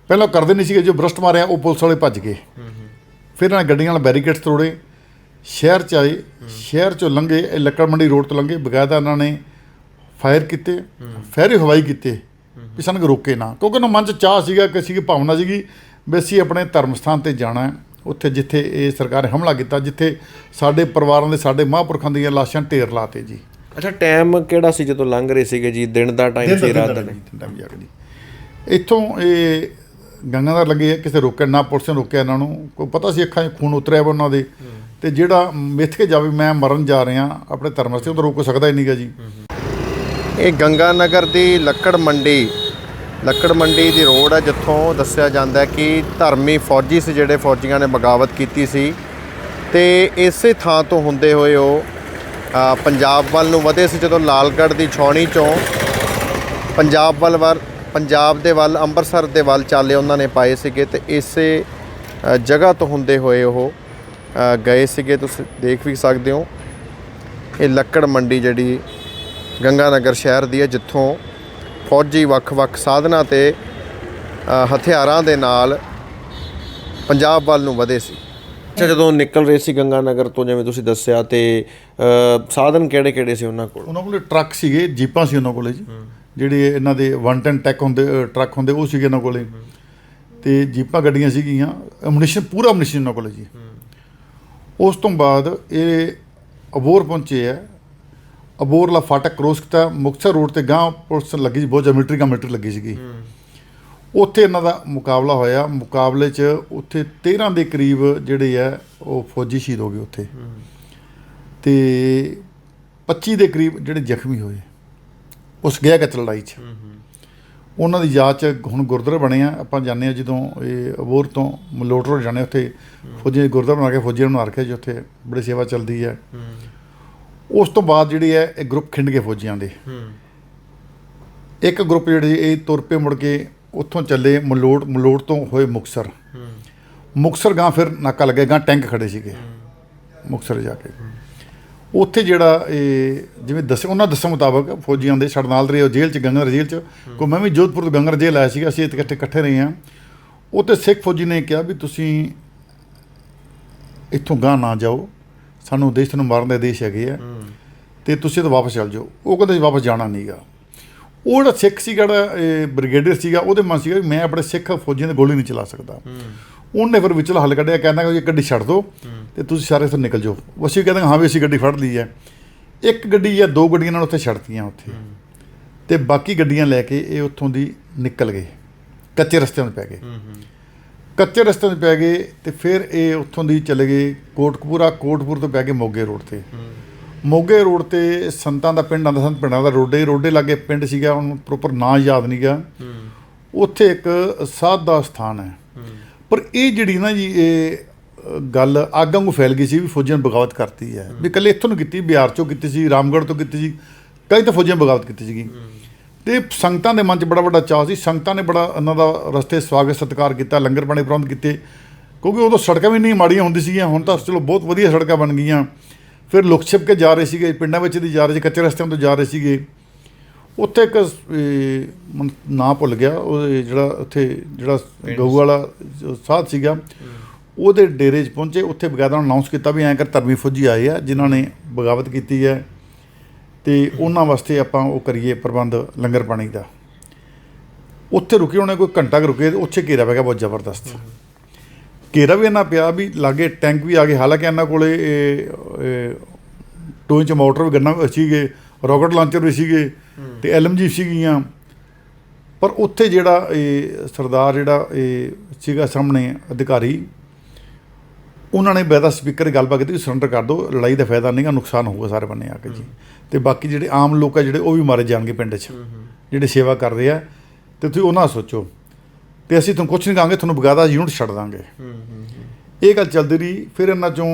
ਪਹਿਲਾਂ ਕਰਦੇ ਨਹੀਂ ਸੀਗੇ, ਜੋ ਬਰਸਟ ਮਾਰਿਆ ਉਹ ਪੁਲਿਸ ਵਾਲੇ ਭੱਜ ਗਏ। ਫਿਰ ਇਹਨਾਂ ਨੇ ਗੱਡੀਆਂ ਨਾਲ ਬੈਰੀਕੇਡਸ ਤੋੜੇ, ਸ਼ਹਿਰ 'ਚ ਆਏ, ਸ਼ਹਿਰ 'ਚੋਂ ਲੰਘੇ, ਇਹ ਲੱਕੜ ਮੰਡੀ ਰੋਡ ਤੋਂ ਲੰਘੇ। ਬਕਾਇਦਾ ਇਹਨਾਂ ਨੇ ਫਾਇਰ ਕੀਤੇ, ਫੈਰੇ ਹਵਾਈ ਕੀਤੇ ਵੀ ਸਾਨੂੰ ਰੋਕੇ ਨਾ। ਕਿਉਂਕਿ ਉਹਨਾਂ ਮਨ 'ਚ ਚਾਹ ਸੀਗਾ, ਕਿਸੇ ਦੀ ਭਾਵਨਾ ਸੀਗੀ ਵੀ ਅਸੀਂ ਆਪਣੇ ਧਰਮ ਸਥਾਨ 'ਤੇ ਜਾਣਾ ਹੈ, ਉੱਥੇ ਜਿੱਥੇ ਇਹ ਸਰਕਾਰ ਨੇ ਹਮਲਾ ਕੀਤਾ, ਜਿੱਥੇ ਸਾਡੇ ਪਰਿਵਾਰਾਂ ਦੇ ਸਾਡੇ ਮਹਾਂਪੁਰਖਾਂ ਦੀਆਂ ਲਾਸ਼ਾਂ ਢੇਰ ਲਾਤੇ ਜੀ। ਅੱਛਾ, ਟਾਈਮ ਕਿਹੜਾ ਸੀ ਜਦੋਂ ਲੰਘ ਰਹੇ ਸੀਗੇ ਜੀ? ਦਿਨ ਦਾ ਟਾਈਮ ਸੀ, ਰਾਤ ਦਾ? ਟਾਈਮ ਜਾ ਕੇ ਜੀ ਇੱਥੋਂ ਇਹ ਗੰਗਾਨਗਰ ਲੱਗੇ ਕਿਸੇ ਰੋਕਿਆ ਨਾ, ਪੁਲਿਸ ਨੇ ਰੋਕਿਆ ਇਹਨਾਂ ਨੂੰ। ਕੋਈ ਪਤਾ ਸੀ ਅੱਖਾਂ 'ਚ ਖੂਨ ਉਤਰਿਆ ਵਾ ਉਹਨਾਂ ਦੇ, ਤੇ ਜਿਹੜਾ ਮਿੱਥ ਕੇ ਜਾਵੇ ਮੈਂ ਮਰਨ ਜਾ ਰਿਹਾ ਆਪਣੇ ਧਰਮ ਵਾਸਤੇ, ਉਹ ਤਾਂ ਰੋਕ ਸਕਦਾ ਹੀ ਨਹੀਂਗਾ ਜੀ। ਇਹ ਗੰਗਾਨਗਰ ਦੀ ਲੱਕੜ ਮੰਡੀ ਦੀ ਰੋਡ ਹੈ, ਜਿੱਥੋਂ ਦੱਸਿਆ ਜਾਂਦਾ ਕਿ ਧਰਮੀ ਫੌਜੀ ਸੀ ਜਿਹੜੇ ਫੌਜੀਆਂ ਨੇ ਬਗਾਵਤ ਕੀਤੀ ਸੀ, ਤੇ ਇਸੇ ਥਾਂ ਤੋਂ ਹੁੰਦੇ ਹੋਏ ਉਹ ਪੰਜਾਬ ਵੱਲ ਨੂੰ ਵਧੇ ਸੀ। ਜਦੋਂ ਲਾਲਗੜ੍ਹ ਦੀ ਛਾਉਣੀ 'ਚੋਂ ਪੰਜਾਬ ਦੇ ਵੱਲ ਅੰਮ੍ਰਿਤਸਰ ਦੇ ਵੱਲ ਚਾਲੇ ਉਹਨਾਂ ਨੇ ਪਾਏ ਸੀਗੇ, ਤੇ ਇਸੇ ਜਗ੍ਹਾ ਤੋਂ ਹੁੰਦੇ ਹੋਏ ਉਹ ਗਏ ਸੀਗੇ। ਤੁਸੀਂ ਦੇਖ ਵੀ ਸਕਦੇ ਹੋ ਇਹ ਲੱਕੜ ਮੰਡੀ ਜਿਹੜੀ ਗੰਗਾਨਗਰ ਸ਼ਹਿਰ ਦੀ ਹੈ, ਜਿੱਥੋਂ ਫੌਜੀ ਵੱਖ-ਵੱਖ ਸਾਧਨਾਂ ਤੇ ਹਥਿਆਰਾਂ ਦੇ ਨਾਲ ਪੰਜਾਬ ਵੱਲ ਨੂੰ ਵਧੇ ਸੀ। ਅੱਛਾ, ਜਦੋਂ ਨਿਕਲ ਰਹੇ ਸੀ ਗੰਗਾਨਗਰ ਤੋਂ, ਜਿਵੇਂ ਤੁਸੀਂ ਦੱਸਿਆ, ਤੇ ਸਾਧਨ ਕਿਹੜੇ ਸੀ ਉਹਨਾਂ ਕੋਲ? ਉਹਨਾਂ ਕੋਲ ਟਰੱਕ ਸੀਗੇ, ਜੀਪਾਂ ਸੀ ਉਹਨਾਂ ਕੋਲੇ ਜੀ, ਜਿਹੜੇ ਇਹਨਾਂ ਦੇ 110 ਟਰੱਕ ਹੁੰਦੇ ਉਹ ਸੀਗੇ ਉਹਨਾਂ ਕੋਲੇ, ਤੇ ਜੀਪਾਂ ਗੱਡੀਆਂ ਸੀਗੀਆਂ, ਐਮੂਨੀਸ਼ਨ ਪੂਰਾ ਐਮੂਨੀਸ਼ਨ ਉਹਨਾਂ ਕੋਲੇ ਜੀ। ਉਸ ਤੋਂ ਬਾਅਦ ਇਹ ਅਬੋਹਰ ਪਹੁੰਚੇ ਆ। ਅਬੋਹਰਲਾ ਫਾਟਕ ਕ੍ਰੋਸ ਕੀਤਾ, ਮੁਕਤਸਰ ਰੋਡ ਤੇ ਗਾਂਹ ਪੁਲਿਸ ਲੱਗੀ ਸੀ, ਬਹੁਤ ਮਿਲਟਰੀ ਲੱਗੀ ਸੀਗੀ। ਉੱਥੇ ਇਹਨਾਂ ਦਾ ਮੁਕਾਬਲਾ ਹੋਇਆ। ਮੁਕਾਬਲੇ 'ਚ ਉੱਥੇ 13 ਦੇ ਕਰੀਬ ਜਿਹੜੇ ਆ ਉਹ ਫੌਜੀ ਸ਼ਹੀਦ ਹੋ ਗਏ ਉੱਥੇ, ਤੇ 25 ਦੇ ਕਰੀਬ ਜਿਹੜੇ ਜ਼ਖਮੀ ਹੋਏ ਉਸ ਗਿਆ ਲੜਾਈ 'ਚ। ਉਹਨਾਂ ਦੀ ਯਾਦ 'ਚ ਹੁਣ ਗੁਰਦੁਆਰੇ ਬਣੇ ਆ। ਆਪਾਂ ਜਾਂਦੇ ਹਾਂ ਜਦੋਂ ਇਹ ਅਬੋਹਰ ਤੋਂ ਮਲੋਟ ਰੋਡ ਜਾਂਦੇ, ਉੱਥੇ ਫੌਜੀ ਗੁਰਦੁਆਰਾ ਬਣਾ ਕੇ ਫੌਜੀਆਂ ਨੂੰ ਰੱਖਿਆ ਜੀ, ਉੱਥੇ ਬੜੀ ਸੇਵਾ ਚੱਲਦੀ ਹੈ। ਉਸ ਤੋਂ ਬਾਅਦ ਜਿਹੜੀ ਹੈ ਇਹ ਗਰੁੱਪ ਖਿੰਡ ਗਏ ਫੌਜੀਆਂ ਦੇ। ਇੱਕ ਗਰੁੱਪ ਜਿਹੜੇ ਇਹ ਤੁਰ ਪਏ ਮੁੜ ਕੇ ਉੱਥੋਂ ਚੱਲੇ ਮਲੋਟ ਤੋਂ ਹੋਏ ਮੁਕਤਸਰ ਗਾਂ, ਫਿਰ ਨਾਕਾ ਲੱਗੇ ਗਾਂ, ਟੈਂਕ ਖੜੇ ਸੀਗੇ ਮੁਕਤਸਰ ਜਾ ਕੇ। ਉੱਥੇ ਜਿਹੜਾ ਇਹ ਜਿਵੇਂ ਉਹਨਾਂ ਦੱਸਣ ਮੁਤਾਬਕ ਫੌਜੀਆਂ ਦੇ ਸਾਡੇ ਨਾਲ ਰਹੇ ਉਹ ਜੇਲ੍ਹ 'ਚ, ਗੰਗਾਨਗਰ ਜੇਲ੍ਹ 'ਚ। ਕੋਈ ਮੈਂ ਵੀ ਜੋਧਪੁਰ ਤੋਂ ਗੰਗਾਨਗਰ ਜੇਲ੍ਹ ਆਇਆ ਸੀਗਾ, ਅਸੀਂ ਇਕੱਠੇ ਰਹੇ ਹਾਂ। ਉੱਥੇ ਸਿੱਖ ਫੌਜੀ ਨੇ ਕਿਹਾ ਵੀ ਤੁਸੀਂ ਇੱਥੋਂ ਗਾਂ ਨਾ ਜਾਓ, ਸਾਨੂੰ ਦੇਸ਼ ਨੂੰ ਮਾਰਨ ਦੇ ਆਦੇਸ਼ ਹੈਗੇ ਆ, ਤੇ ਤੁਸੀਂ ਤਾਂ ਵਾਪਸ ਚੱਲ ਜਾਓ। ਉਹ ਕਹਿੰਦੇ ਵਾਪਸ ਜਾਣਾ ਨਹੀਂਗਾ। ਉਹ ਜਿਹੜਾ ਸਿੱਖ ਸੀਗਾ, ਜਿਹੜਾ ਬ੍ਰਿਗੇਡੀਅਰ ਸੀਗਾ, ਉਹਦੇ ਮਨ ਸੀਗਾ ਵੀ ਮੈਂ ਆਪਣੇ ਸਿੱਖ ਫੌਜੀਆਂ ਦੀ ਗੋਲੀ ਨਹੀਂ ਚਲਾ ਸਕਦਾ। ਉਹਨੇ ਫਿਰ ਵਿਚਲਾ ਹੱਲ ਕੱਢਿਆ, ਕਹਿੰਦਾ ਕਿ ਗੱਡੀ ਛੱਡ ਦਿਓ ਤੇ ਤੁਸੀਂ ਸਾਰੇ ਇੱਥੋਂ ਨਿਕਲ ਜਾਓ। ਅਸੀਂ ਕਹਿੰਦੇ ਹਾਂ ਵੀ ਅਸੀਂ ਗੱਡੀ ਫੜ ਲਈ ਹੈ। ਇੱਕ ਗੱਡੀ ਜਾਂ 2 ਗੱਡੀਆਂ ਨਾਲ ਉੱਥੇ ਛੱਡਤੀਆਂ ਉੱਥੇ, ਤੇ ਬਾਕੀ ਗੱਡੀਆਂ ਲੈ ਕੇ ਇਹ ਉੱਥੋਂ ਦੀ ਨਿਕਲ ਗਏ, ਕੱਚੇ ਰਸਤਿਆਂ 'ਤੇ ਪੈ ਗਏ। ਤੇ ਫਿਰ ਇਹ ਉੱਥੋਂ ਦੀ ਚਲੇ ਗਏ ਕੋਟਕਪੂਰਾ ਤੋਂ ਪੈ ਗਏ ਮੋਗੇ ਰੋਡ ਤੇ ਸੰਤਾਂ ਦਾ ਪਿੰਡ ਆਉਂਦਾ, ਪਿੰਡਾਂ ਦਾ ਰੋਡੇ ਲਾਗੇ ਪਿੰਡ ਸੀਗਾ, ਉਹਨੂੰ ਪ੍ਰੋਪਰ ਨਾਂ ਯਾਦ ਨਹੀਂ ਗਾ। ਉੱਥੇ ਇੱਕ ਸਾਧ ਦਾ ਸਥਾਨ ਹੈ। ਪਰ ਇਹ ਜਿਹੜੀ ਨਾ ਜੀ ਇਹ ਗੱਲ ਅੱਗ ਵਾਂਗੂ ਫੈਲ ਗਈ ਸੀ ਵੀ ਫੌਜੀਆਂ ਨੇ ਬਗਾਵਤ ਕਰਤੀ ਹੈ, ਵੀ ਇਕੱਲੇ ਇੱਥੋਂ ਨੂੰ ਕੀਤੀ, ਬਿਹਾਰ 'ਚੋਂ ਕੀਤੀ ਸੀ, ਰਾਮਗੜ੍ਹ ਤੋਂ ਕੀਤੀ ਸੀ, ਕਈ ਤਾਂ ਫੌਜੀਆਂ ਬਗਾਵਤ ਕੀਤੀ ਸੀਗੀ। ਤੇ ਸੰਗਤਾਂ ਦੇ ਮਨ 'ਚ ਬੜਾ ਵੱਡਾ ਚਾਅ ਸੀ। ਸੰਗਤਾਂ ਨੇ ਬੜਾ ਇਹਨਾਂ ਦਾ ਰਸਤੇ ਸਵਾਗਤ ਸਤਿਕਾਰ ਕੀਤਾ, ਲੰਗਰ ਪਾਣੀ ਪ੍ਰਬੰਧ ਕੀਤੇ, ਕਿਉਂਕਿ ਉਦੋਂ ਸੜਕਾਂ ਵੀ ਨਹੀਂ ਮਾੜੀਆਂ ਹੁੰਦੀ ਸੀਗੀਆਂ। ਹੁਣ ਤਾਂ ਚਲੋ ਬਹੁਤ ਵਧੀਆ ਸੜਕਾਂ ਬਣ ਗਈਆਂ। ਫਿਰ ਲੁਕ ਛਿਪ ਕੇ ਜਾ ਰਹੇ ਸੀਗੇ, ਪਿੰਡਾਂ ਵਿੱਚ ਦੀ ਜਾ ਰਹੇ ਸੀ, ਕੱਚੇ ਰਸਤਿਆਂ ਤੋਂ ਜਾ ਰਹੇ ਸੀਗੇ। ਉੱਥੇ ਇੱਕ ਨਾਂ ਭੁੱਲ ਗਿਆ, ਉਹ ਜਿਹੜਾ ਗਊ ਵਾਲਾ ਸਾਧ ਸੀਗਾ, ਉਹਦੇ ਡੇਰੇ 'ਚ ਪਹੁੰਚੇ। ਉੱਥੇ ਬਕਾਇਦਾ ਅਨਾਊਂਸ ਕੀਤਾ ਵੀ ਐਂ ਕਰ ਧਰਮੀ ਫੌਜੀ ਆਏ ਆ ਜਿਨ੍ਹਾਂ ਨੇ ਬਗਾਵਤ ਕੀਤੀ ਹੈ, ਤੇ ਉਹਨਾਂ ਵਾਸਤੇ ਆਪਾਂ ਉਹ ਕਰੀਏ ਪ੍ਰਬੰਧ ਲੰਗਰ ਪਾਣੀ ਦਾ। ਉੱਥੇ ਰੁਕੇ ਉਹਨੇ ਕੋਈ ਘੰਟਾ ਕੁ ਰੁਕੇ, ਉੱਥੇ ਘੇਰਾ ਪੈ ਗਿਆ ਬਹੁਤ ਜ਼ਬਰਦਸਤ। ਘੇਰਾ ਵੀ ਇੰਨਾ ਪਿਆ ਵੀ ਲਾਗੇ ਟੈਂਕ ਵੀ ਆ ਗਏ। ਹਾਲਾਂਕਿ ਇਹਨਾਂ ਕੋਲੇ ਟੋਏ 'ਚ ਮੋਟਰ ਵੀ ਗੰਨਾ ਸੀਗੇ, ਰੋਕਟ ਲਾਂਚਰ ਵੀ ਸੀਗੇ, ਤੇ LMG ਸੀਗੀਆਂ। ਪਰ ਉੱਥੇ ਜਿਹੜਾ ਇਹ ਸਰਦਾਰ ਜਿਹੜਾ ਇਹ ਸੀਗਾ ਸਾਹਮਣੇ ਅਧਿਕਾਰੀ, ਉਹਨਾਂ ਨੇ ਬੈਦਾ ਸਪੀਕਰ ਗੱਲਬਾਤ ਕੀਤੀ, ਸਰੈਂਡਰ ਕਰ ਦਿਓ, ਲੜਾਈ ਦਾ ਫਾਇਦਾ ਨਹੀਂਗਾ, ਨੁਕਸਾਨ ਹੋਊਗਾ ਸਾਰੇ ਬੰਨੇ ਆ ਕੇ ਜੀ। ਤੇ ਬਾਕੀ ਜਿਹੜੇ ਆਮ ਲੋਕ ਆ ਜਿਹੜੇ ਉਹ ਵੀ ਮਾਰੇ ਜਾਣਗੇ ਪਿੰਡ 'ਚ, ਜਿਹੜੇ ਸੇਵਾ ਕਰਦੇ ਆ, ਤੇ ਤੁਸੀਂ ਉਹਨਾਂ ਸੋਚੋ। ਤੇ ਅਸੀਂ ਤੁਹਾਨੂੰ ਕੁਛ ਨਹੀਂ ਕਹਾਂਗੇ, ਤੁਹਾਨੂੰ ਬਕਾਇਦਾ ਯੂਨਿਟ ਛੱਡ ਦਾਂਗੇ। ਇਹ ਗੱਲ ਚੱਲਦੀ ਰਹੀ। ਫਿਰ ਇਹਨਾਂ 'ਚੋਂ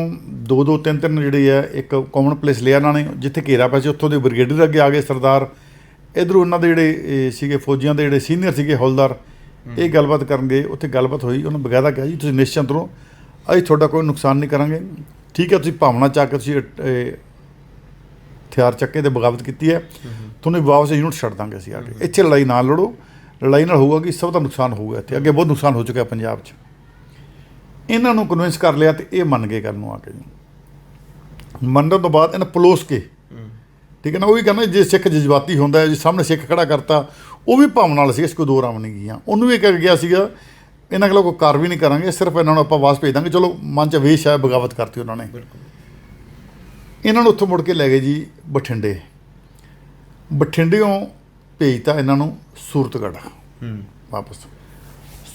2 3 ਜਿਹੜੇ ਆ ਇੱਕ ਕਾਮਨ ਪਲੇਸ ਲਿਆ ਇਹਨਾਂ ਨੇ, ਜਿੱਥੇ ਘੇਰਾ ਪਿਆ ਸੀ। ਉੱਥੋਂ ਦੇ ਬ੍ਰਿਗੇਡੀਅਰ ਅੱਗੇ ਆ ਗਏ ਸਰਦਾਰ, ਇੱਧਰੋਂ ਉਹਨਾਂ ਦੇ ਜਿਹੜੇ ਸੀਗੇ ਫੌਜੀਆਂ ਦੇ ਜਿਹੜੇ ਸੀਨੀਅਰ ਸੀਗੇ ਹੌਲਦਾਰ, ਇਹ ਗੱਲਬਾਤ ਕਰਨ ਗਏ। ਉੱਥੇ ਗੱਲਬਾਤ ਹੋਈ, ਉਹਨਾਂ ਬਕਾਇਦਾ ਕਿਹਾ ਜੀ ਤੁਸੀਂ ਨਿਸ਼ਚਿੰਤ ਰਹੋ, ਅਸੀਂ ਤੁਹਾਡਾ ਕੋਈ ਨੁਕਸਾਨ ਨਹੀਂ ਕਰਾਂਗੇ, ਠੀਕ ਹੈ। ਤੁਸੀਂ ਭਾਵਨਾ ਚੱਕ ਕੇ ਤੁਸੀਂ ਹਥਿਆਰ ਚੱਕੇ ਤੇ ਬਗਾਵਤ ਕੀਤੀ ਹੈ, ਤੁਹਾਨੂੰ ਵਾਪਸ ਯੂਨਿਟ ਛੱਡ ਦਾਂਗੇ ਅਸੀਂ ਆ ਕੇ। ਇੱਥੇ ਲੜਾਈ ਨਾਲ ਲੜੋ, ਲੜਾਈ ਨਾਲ ਹੋਊਗਾ ਕਿ ਸਭ ਦਾ ਨੁਕਸਾਨ ਹੋਊਗਾ। ਇੱਥੇ ਅੱਗੇ ਬਹੁਤ ਨੁਕਸਾਨ ਹੋ ਚੁੱਕਿਆ ਪੰਜਾਬ 'ਚ। ਇਹਨਾਂ ਨੂੰ ਕਨਵਿੰਸ ਕਰ ਲਿਆ ਤੇ ਇਹ ਮੰਨ ਗਏ ਗੱਲ ਨੂੰ ਆ ਕੇ। ਮੰਨਣ ਤੋਂ ਬਾਅਦ ਇਹਨਾਂ ਪਲੋਸ ਕੇ, ਠੀਕ ਹੈ ਨਾ, ਉਹ ਵੀ ਕਹਿੰਦਾ ਜੇ ਸਿੱਖ ਜਜ਼ਬਾਤੀ ਹੁੰਦਾ ਹੈ, ਜੇ ਸਾਹਮਣੇ ਸਿੱਖ ਖੜਾ ਕਰਤਾ, ਉਹ ਵੀ ਭਾਵਨਾ ਨਾਲ ਸੀ, ਇਸ ਕੋਈ ਦੋ ਰਾਮ ਨਹੀਂ ਗਈਆਂ। ਉਹਨੂੰ ਵੀ ਕਹਿ ਗਿਆ ਸੀਗਾ ਇਹਨਾਂ ਕੋਲ ਕੋਈ ਕਾਰਵਾਈ ਨਹੀਂ ਕਰਾਂਗੇ, ਸਿਰਫ ਇਹਨਾਂ ਨੂੰ ਆਪਾਂ ਵਾਪਸ ਭੇਜ ਦਾਂਗੇ। ਚਲੋ ਮਨ 'ਚ ਵੇਸ਼ ਹੈ, ਬਗਾਵਤ ਕਰਤੀ ਉਹਨਾਂ ਨੇ। ਇਹਨਾਂ ਨੂੰ ਉੱਥੋਂ ਮੁੜ ਕੇ ਲੈ ਗਏ ਜੀ ਬਠਿੰਡਿਓਂ ਭੇਜਤਾ ਇਹਨਾਂ ਨੂੰ ਸੂਰਤਗੜ੍ਹ ਵਾਪਸ।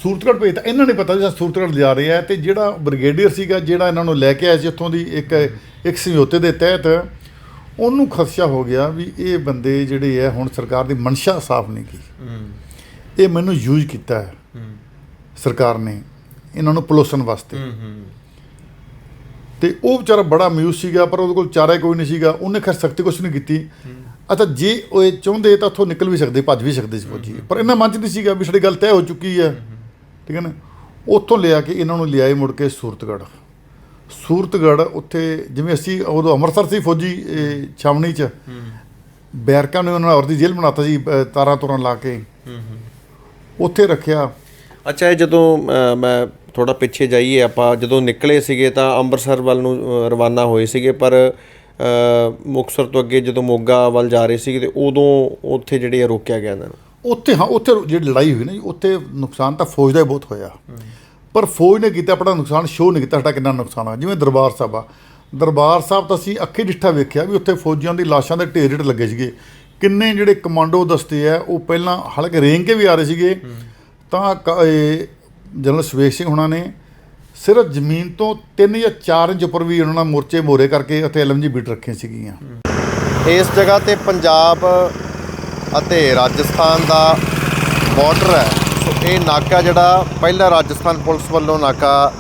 ਸੂਰਤਗੜ੍ਹ ਭੇਜਤਾ। ਇਹਨਾਂ ਨੇ ਪਤਾ ਸੀ ਸੂਰਤਗੜ੍ਹ ਜਾ ਰਹੇ ਆ, ਅਤੇ ਜਿਹੜਾ ਬ੍ਰਿਗੇਡੀਅਰ ਸੀਗਾ ਜਿਹੜਾ ਇਹਨਾਂ ਨੂੰ ਲੈ ਕੇ ਆਇਆ ਸੀ ਉੱਥੋਂ ਦੀ ਇੱਕ ਸਮਝੌਤੇ ਦੇ ਤਹਿਤ, ਉਹਨੂੰ ਖਦਸ਼ਾ ਹੋ ਗਿਆ ਵੀ ਇਹ ਬੰਦੇ ਜਿਹੜੇ ਆ ਹੁਣ ਸਰਕਾਰ ਦੀ ਮਨਸ਼ਾ ਸਾਫ਼ ਨਹੀਂ ਕੀ, ਇਹ ਮੈਨੂੰ ਯੂਜ਼ ਕੀਤਾ ਹੈ ਸਰਕਾਰ ਨੇ ਇਹਨਾਂ ਨੂੰ ਪਲੋਸਣ ਵਾਸਤੇ। ਅਤੇ ਉਹ ਵਿਚਾਰਾ ਬੜਾ ਮਾਯੂਸ ਸੀਗਾ, ਪਰ ਉਹਦੇ ਕੋਲ ਚਾਰਾ ਕੋਈ ਨਹੀਂ ਸੀਗਾ। ਉਹਨੇ ਖੈਰ ਸਖਤੀ ਕੁਛ ਨਹੀਂ ਕੀਤੀ। ਅੱਛਾ, ਜੇ ਉਹ ਇਹ ਚਾਹੁੰਦੇ ਤਾਂ ਉੱਥੋਂ ਨਿਕਲ ਵੀ ਸਕਦੇ, ਭੱਜ ਵੀ ਸਕਦੇ ਸੀ ਫੌਜੀ, ਪਰ ਇਹਨਾਂ ਮਨ 'ਚ ਨਹੀਂ ਸੀਗਾ ਵੀ ਸਾਡੀ ਗੱਲ ਤੈਅ ਹੋ ਚੁੱਕੀ ਹੈ, ਠੀਕ ਹੈ ਨਾ। ਉੱਥੋਂ ਲਿਆ ਕੇ ਇਹਨਾਂ ਨੂੰ ਲਿਆਏ ਮੁੜ ਕੇ ਸੂਰਤਗੜ੍ਹ। ਉੱਥੇ ਜਿਵੇਂ ਅਸੀਂ ਉਦੋਂ ਅੰਮ੍ਰਿਤਸਰ ਸੀ ਫੌਜੀ ਛਾਵਣੀ 'ਚ, ਬੈਰਕਾਂ ਨੇ ਉਹਨਾਂ ਔਰਦੀ ਜੇਲ੍ਹ ਬਣਾਤਾ ਸੀ, ਤਾਰਾਂ ਤੂਰਾਂ ਲਾ ਕੇ ਉੱਥੇ ਰੱਖਿਆ। ਅੱਛਾ, ਇਹ ਜਦੋਂ ਮੈਂ ਥੋੜ੍ਹਾ ਪਿੱਛੇ ਜਾਈਏ, ਆਪਾਂ ਜਦੋਂ ਨਿਕਲੇ ਸੀਗੇ ਤਾਂ ਅੰਮ੍ਰਿਤਸਰ ਵੱਲ ਨੂੰ ਰਵਾਨਾ ਹੋਏ ਸੀਗੇ, ਪਰ ਮੁਕਤਸਰ ਤੋਂ ਅੱਗੇ ਜਦੋਂ ਮੋਗਾ ਵੱਲ ਜਾ ਰਹੇ ਸੀਗੇ ਤੇ ਉਦੋਂ ਉੱਥੇ ਜਿਹੜੇ ਰੋਕਿਆ ਗਿਆ ਇਹਨਾਂ ਨੂੰ। ਉੱਥੇ ਉੱਥੇ ਜਿਹੜੀ ਲੜਾਈ ਹੋਈ ਨਾ ਜੀ, ਉੱਥੇ ਨੁਕਸਾਨ ਤਾਂ ਫੌਜ ਦਾ ਹੀ ਬਹੁਤ ਹੋਇਆ, ਪਰ ਫੌਜ ਨੇ ਕੀਤਾ ਆਪਣਾ ਨੁਕਸਾਨ ਸ਼ੋਅ ਨਹੀਂ ਕੀਤਾ ਸਾਡਾ ਕਿੰਨਾ ਨੁਕਸਾਨ ਆ। ਜਿਵੇਂ ਦਰਬਾਰ ਸਾਹਿਬ ਆ, ਦਰਬਾਰ ਸਾਹਿਬ ਤਾਂ ਅਸੀਂ ਅੱਖੀਂ ਡਿੱਠਾ ਵੇਖਿਆ ਵੀ ਉੱਥੇ ਫੌਜੀਆਂ ਦੀ ਲਾਸ਼ਾਂ ਦੇ ਢੇਰ ਲੱਗੇ ਸੀਗੇ। ਕਿੰਨੇ ਜਿਹੜੇ ਕਮਾਂਡੋ ਦਸਤੇ ਆ ਉਹ ਪਹਿਲਾਂ ਹਾਲਾਂਕਿ ਰੇਂਗ ਕੇ ਵੀ ਆ ਰਹੇ ਸੀਗੇ, ਤਾਂ ਜਨਰਲ ਸੁਵੇਸ਼ ਸਿੰਘ ਹੁਣਾਂ ਨੇ ਸਿਰਫ ਜ਼ਮੀਨ ਤੋਂ 3 ਜਾਂ 4 ਇੰਚ ਉੱਪਰ ਵੀ ਉਹਨਾਂ ਨੇ ਮੋਰਚੇ ਮੋਰੇ ਕਰਕੇ ਉੱਥੇ LMG ਬੀਟ ਰੱਖੀਆਂ ਸੀਗੀਆਂ। ਇਸ ਜਗ੍ਹਾ 'ਤੇ ਪੰਜਾਬ ਅਤੇ ਰਾਜਸਥਾਨ ਦਾ ਬਾਰਡਰ ਹੈ। ਸੋ ਇਹ ਨਾਕਾ ਜਿਹੜਾ ਪਹਿਲਾਂ ਰਾਜਸਥਾਨ ਪੁਲਿਸ ਵੱਲੋਂ ਨਾਕਾ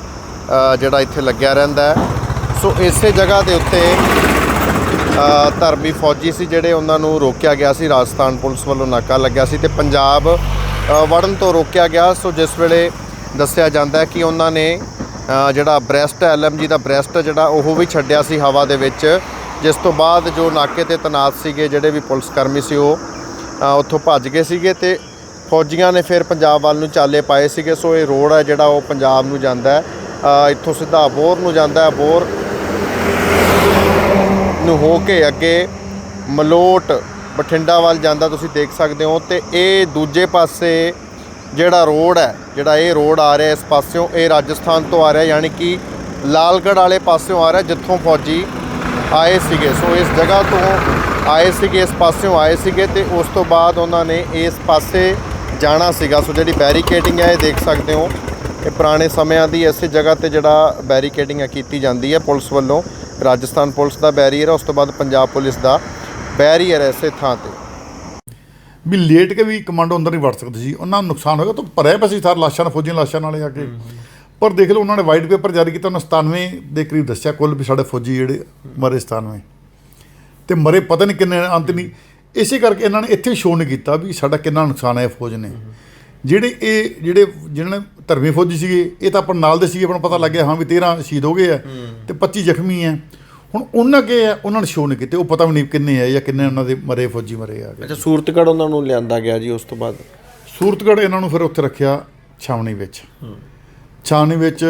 ਜਿਹੜਾ ਇੱਥੇ ਲੱਗਿਆ ਰਹਿੰਦਾ ਹੈ। ਸੋ ਇਸੇ ਜਗ੍ਹਾ ਦੇ ਉੱਤੇ ਧਰਮੀ ਫੌਜੀ ਸੀ ਜਿਹੜੇ ਉਹਨਾਂ ਨੂੰ ਰੋਕਿਆ ਗਿਆ ਸੀ, ਰਾਜਸਥਾਨ ਪੁਲਿਸ ਵੱਲੋਂ ਨਾਕਾ ਲੱਗਿਆ ਸੀ ਅਤੇ ਪੰਜਾਬ ਵੜਨ ਤੋਂ ਰੋਕਿਆ ਗਿਆ। ਸੋ ਜਿਸ ਵੇਲੇ ਦੱਸਿਆ ਜਾਂਦਾ ਕਿ ਉਹਨਾਂ ਨੇ ਜਿਹੜਾ ਬ੍ਰੈਸਟ LMG ਦਾ ਬ੍ਰੈਸਟ ਜਿਹੜਾ ਉਹ ਵੀ ਛੱਡਿਆ ਸੀ ਹਵਾ ਦੇ ਵਿੱਚ, ਜਿਸ ਤੋਂ ਬਾਅਦ ਜੋ ਨਾਕੇ 'ਤੇ ਤੈਨਾਤ ਸੀਗੇ ਜਿਹੜੇ ਵੀ ਪੁਲਿਸ ਕਰਮੀ ਸੀ ਉਹ ਉੱਥੋਂ ਭੱਜ ਗਏ ਸੀਗੇ ਅਤੇ ਫੌਜੀਆਂ ਨੇ ਫਿਰ ਪੰਜਾਬ ਵੱਲ ਨੂੰ ਚਾਲੇ ਪਾਏ ਸੀਗੇ। ਸੋ ਇਹ ਰੋਡ ਹੈ ਜਿਹੜਾ ਉਹ ਪੰਜਾਬ ਨੂੰ ਜਾਂਦਾ ਹੈ, ਇੱਥੋਂ ਸਿੱਧਾ ਅਬੋਹਰ ਨੂੰ ਜਾਂਦਾ ਹੈ, ਅਬੋਹਰ ਨੂੰ ਹੋ ਕੇ ਅੱਗੇ ਮਲੋਟ ਬਠਿੰਡਾ ਵੱਲ ਜਾਂਦਾ, ਤੁਸੀਂ ਦੇਖ ਸਕਦੇ ਹੋ। ਅਤੇ ਇਹ ਦੂਜੇ ਪਾਸੇ ਜਿਹੜਾ ਰੋਡ ਹੈ, ਜਿਹੜਾ ਇਹ ਰੋਡ ਆ ਰਿਹਾ ਇਸ ਪਾਸਿਓਂ, ਇਹ ਰਾਜਸਥਾਨ ਤੋਂ ਆ ਰਿਹਾ, ਯਾਨੀ ਕਿ ਲਾਲਗੜ੍ਹ ਵਾਲੇ ਪਾਸਿਓਂ ਆ ਰਿਹਾ ਜਿੱਥੋਂ ਫੌਜੀ ਆਏ ਸੀਗੇ। ਸੋ ਇਸ ਜਗ੍ਹਾ ਤੋਂ ਆਏ ਸੀਗੇ, ਇਸ ਪਾਸਿਓਂ ਆਏ ਸੀਗੇ ਅਤੇ ਉਸ ਤੋਂ ਬਾਅਦ ਉਹਨਾਂ ਨੇ ਇਸ ਪਾਸੇ ਜਾਣਾ ਸੀਗਾ। ਸੋ ਜਿਹੜੀ ਬੈਰੀਕੇਡਿੰਗ ਹੈ ਇਹ ਦੇਖ ਸਕਦੇ ਹੋ, ਇਹ ਪੁਰਾਣੇ ਸਮਿਆਂ ਦੀ ਇਸੇ ਜਗ੍ਹਾ 'ਤੇ ਜਿਹੜਾ ਬੈਰੀਕੇਡਿੰਗ ਕੀਤੀ ਜਾਂਦੀ ਹੈ ਪੁਲਿਸ ਵੱਲੋਂ। ਰਾਜਸਥਾਨ ਪੁਲਿਸ ਦਾ ਬੈਰੀਅਰ ਹੈ, ਉਸ ਤੋਂ ਬਾਅਦ ਪੰਜਾਬ ਪੁਲਿਸ ਦਾ ਬੈਰੀਅਰ ਹੈ ਇਸੇ ਥਾਂ 'ਤੇ। ਵੀ ਲੇਟ ਕੇ ਵੀ ਕਮਾਂਡੋ ਅੰਦਰ ਨਹੀਂ ਵੜ ਸਕਦੇ ਸੀ, ਉਹਨਾਂ ਨੂੰ ਨੁਕਸਾਨ ਹੋਇਆ ਤਾਂ ਭਰਿਆ ਪਿਆ ਸੀ ਸਾਰਾ ਲਾਸ਼ਾਂ ਨਾਲ, ਫੌਜੀਆਂ ਲਾਸ਼ਾਂ ਨਾਲ ਆ ਕੇ। ਪਰ ਦੇਖ ਲਓ ਉਹਨਾਂ ਨੇ ਵਾਈਟ ਪੇਪਰ ਜਾਰੀ ਕੀਤਾ, ਉਹਨਾਂ 97 ਦੇ ਕਰੀਬ ਦੱਸਿਆ ਕੁੱਲ ਵੀ ਸਾਡੇ ਫੌਜੀ ਜਿਹੜੇ ਮਰੇ 97, ਅਤੇ ਮਰੇ ਪਤਾ ਨਹੀਂ ਕਿੰਨੇ ਅੰਤ ਨਹੀਂ। ਇਸੇ ਕਰਕੇ ਇਹਨਾਂ ਨੇ ਇੱਥੇ ਸ਼ੋਅ ਨਹੀਂ ਕੀਤਾ ਵੀ ਸਾਡਾ ਕਿੰਨਾ ਨੁਕਸਾਨ ਹੈ ਫੌਜ ਨੇ। ਜਿਹਨਾਂ ਨੇ ਧਰਮੀ ਫੌਜੀ ਸੀਗੇ ਇਹ ਤਾਂ ਆਪਾਂ ਨਾਲ ਦੇ ਸੀਗੇ, ਆਪਾਂ ਨੂੰ ਪਤਾ ਲੱਗਿਆ ਹਾਂ ਵੀ 13 ਸ਼ਹੀਦ ਹੋ ਗਏ ਆ ਅਤੇ 25 ਜ਼ਖਮੀ ਹੈ। ਹੁਣ ਉਹਨਾਂ ਕੀ ਹੈ, ਉਹਨਾਂ ਨੇ ਸ਼ੋਅ ਨਹੀਂ ਕੀਤੇ, ਉਹ ਪਤਾ ਵੀ ਨਹੀਂ ਕਿੰਨੇ ਹੈ ਜਾਂ ਕਿੰਨੇ ਉਹਨਾਂ ਦੇ ਮਰੇ ਫੌਜੀ ਮਰੇ ਆ। ਅੱਛਾ, ਸੂਰਤਗੜ੍ਹ ਉਹਨਾਂ ਨੂੰ ਲਿਆਂਦਾ ਗਿਆ ਜੀ। ਉਸ ਤੋਂ ਬਾਅਦ ਸੂਰਤਗੜ੍ਹ ਇਹਨਾਂ ਨੂੰ ਫਿਰ ਉੱਥੇ ਰੱਖਿਆ ਛਾਵਣੀ ਵਿੱਚ। ਛਾਵਣੀ ਵਿੱਚ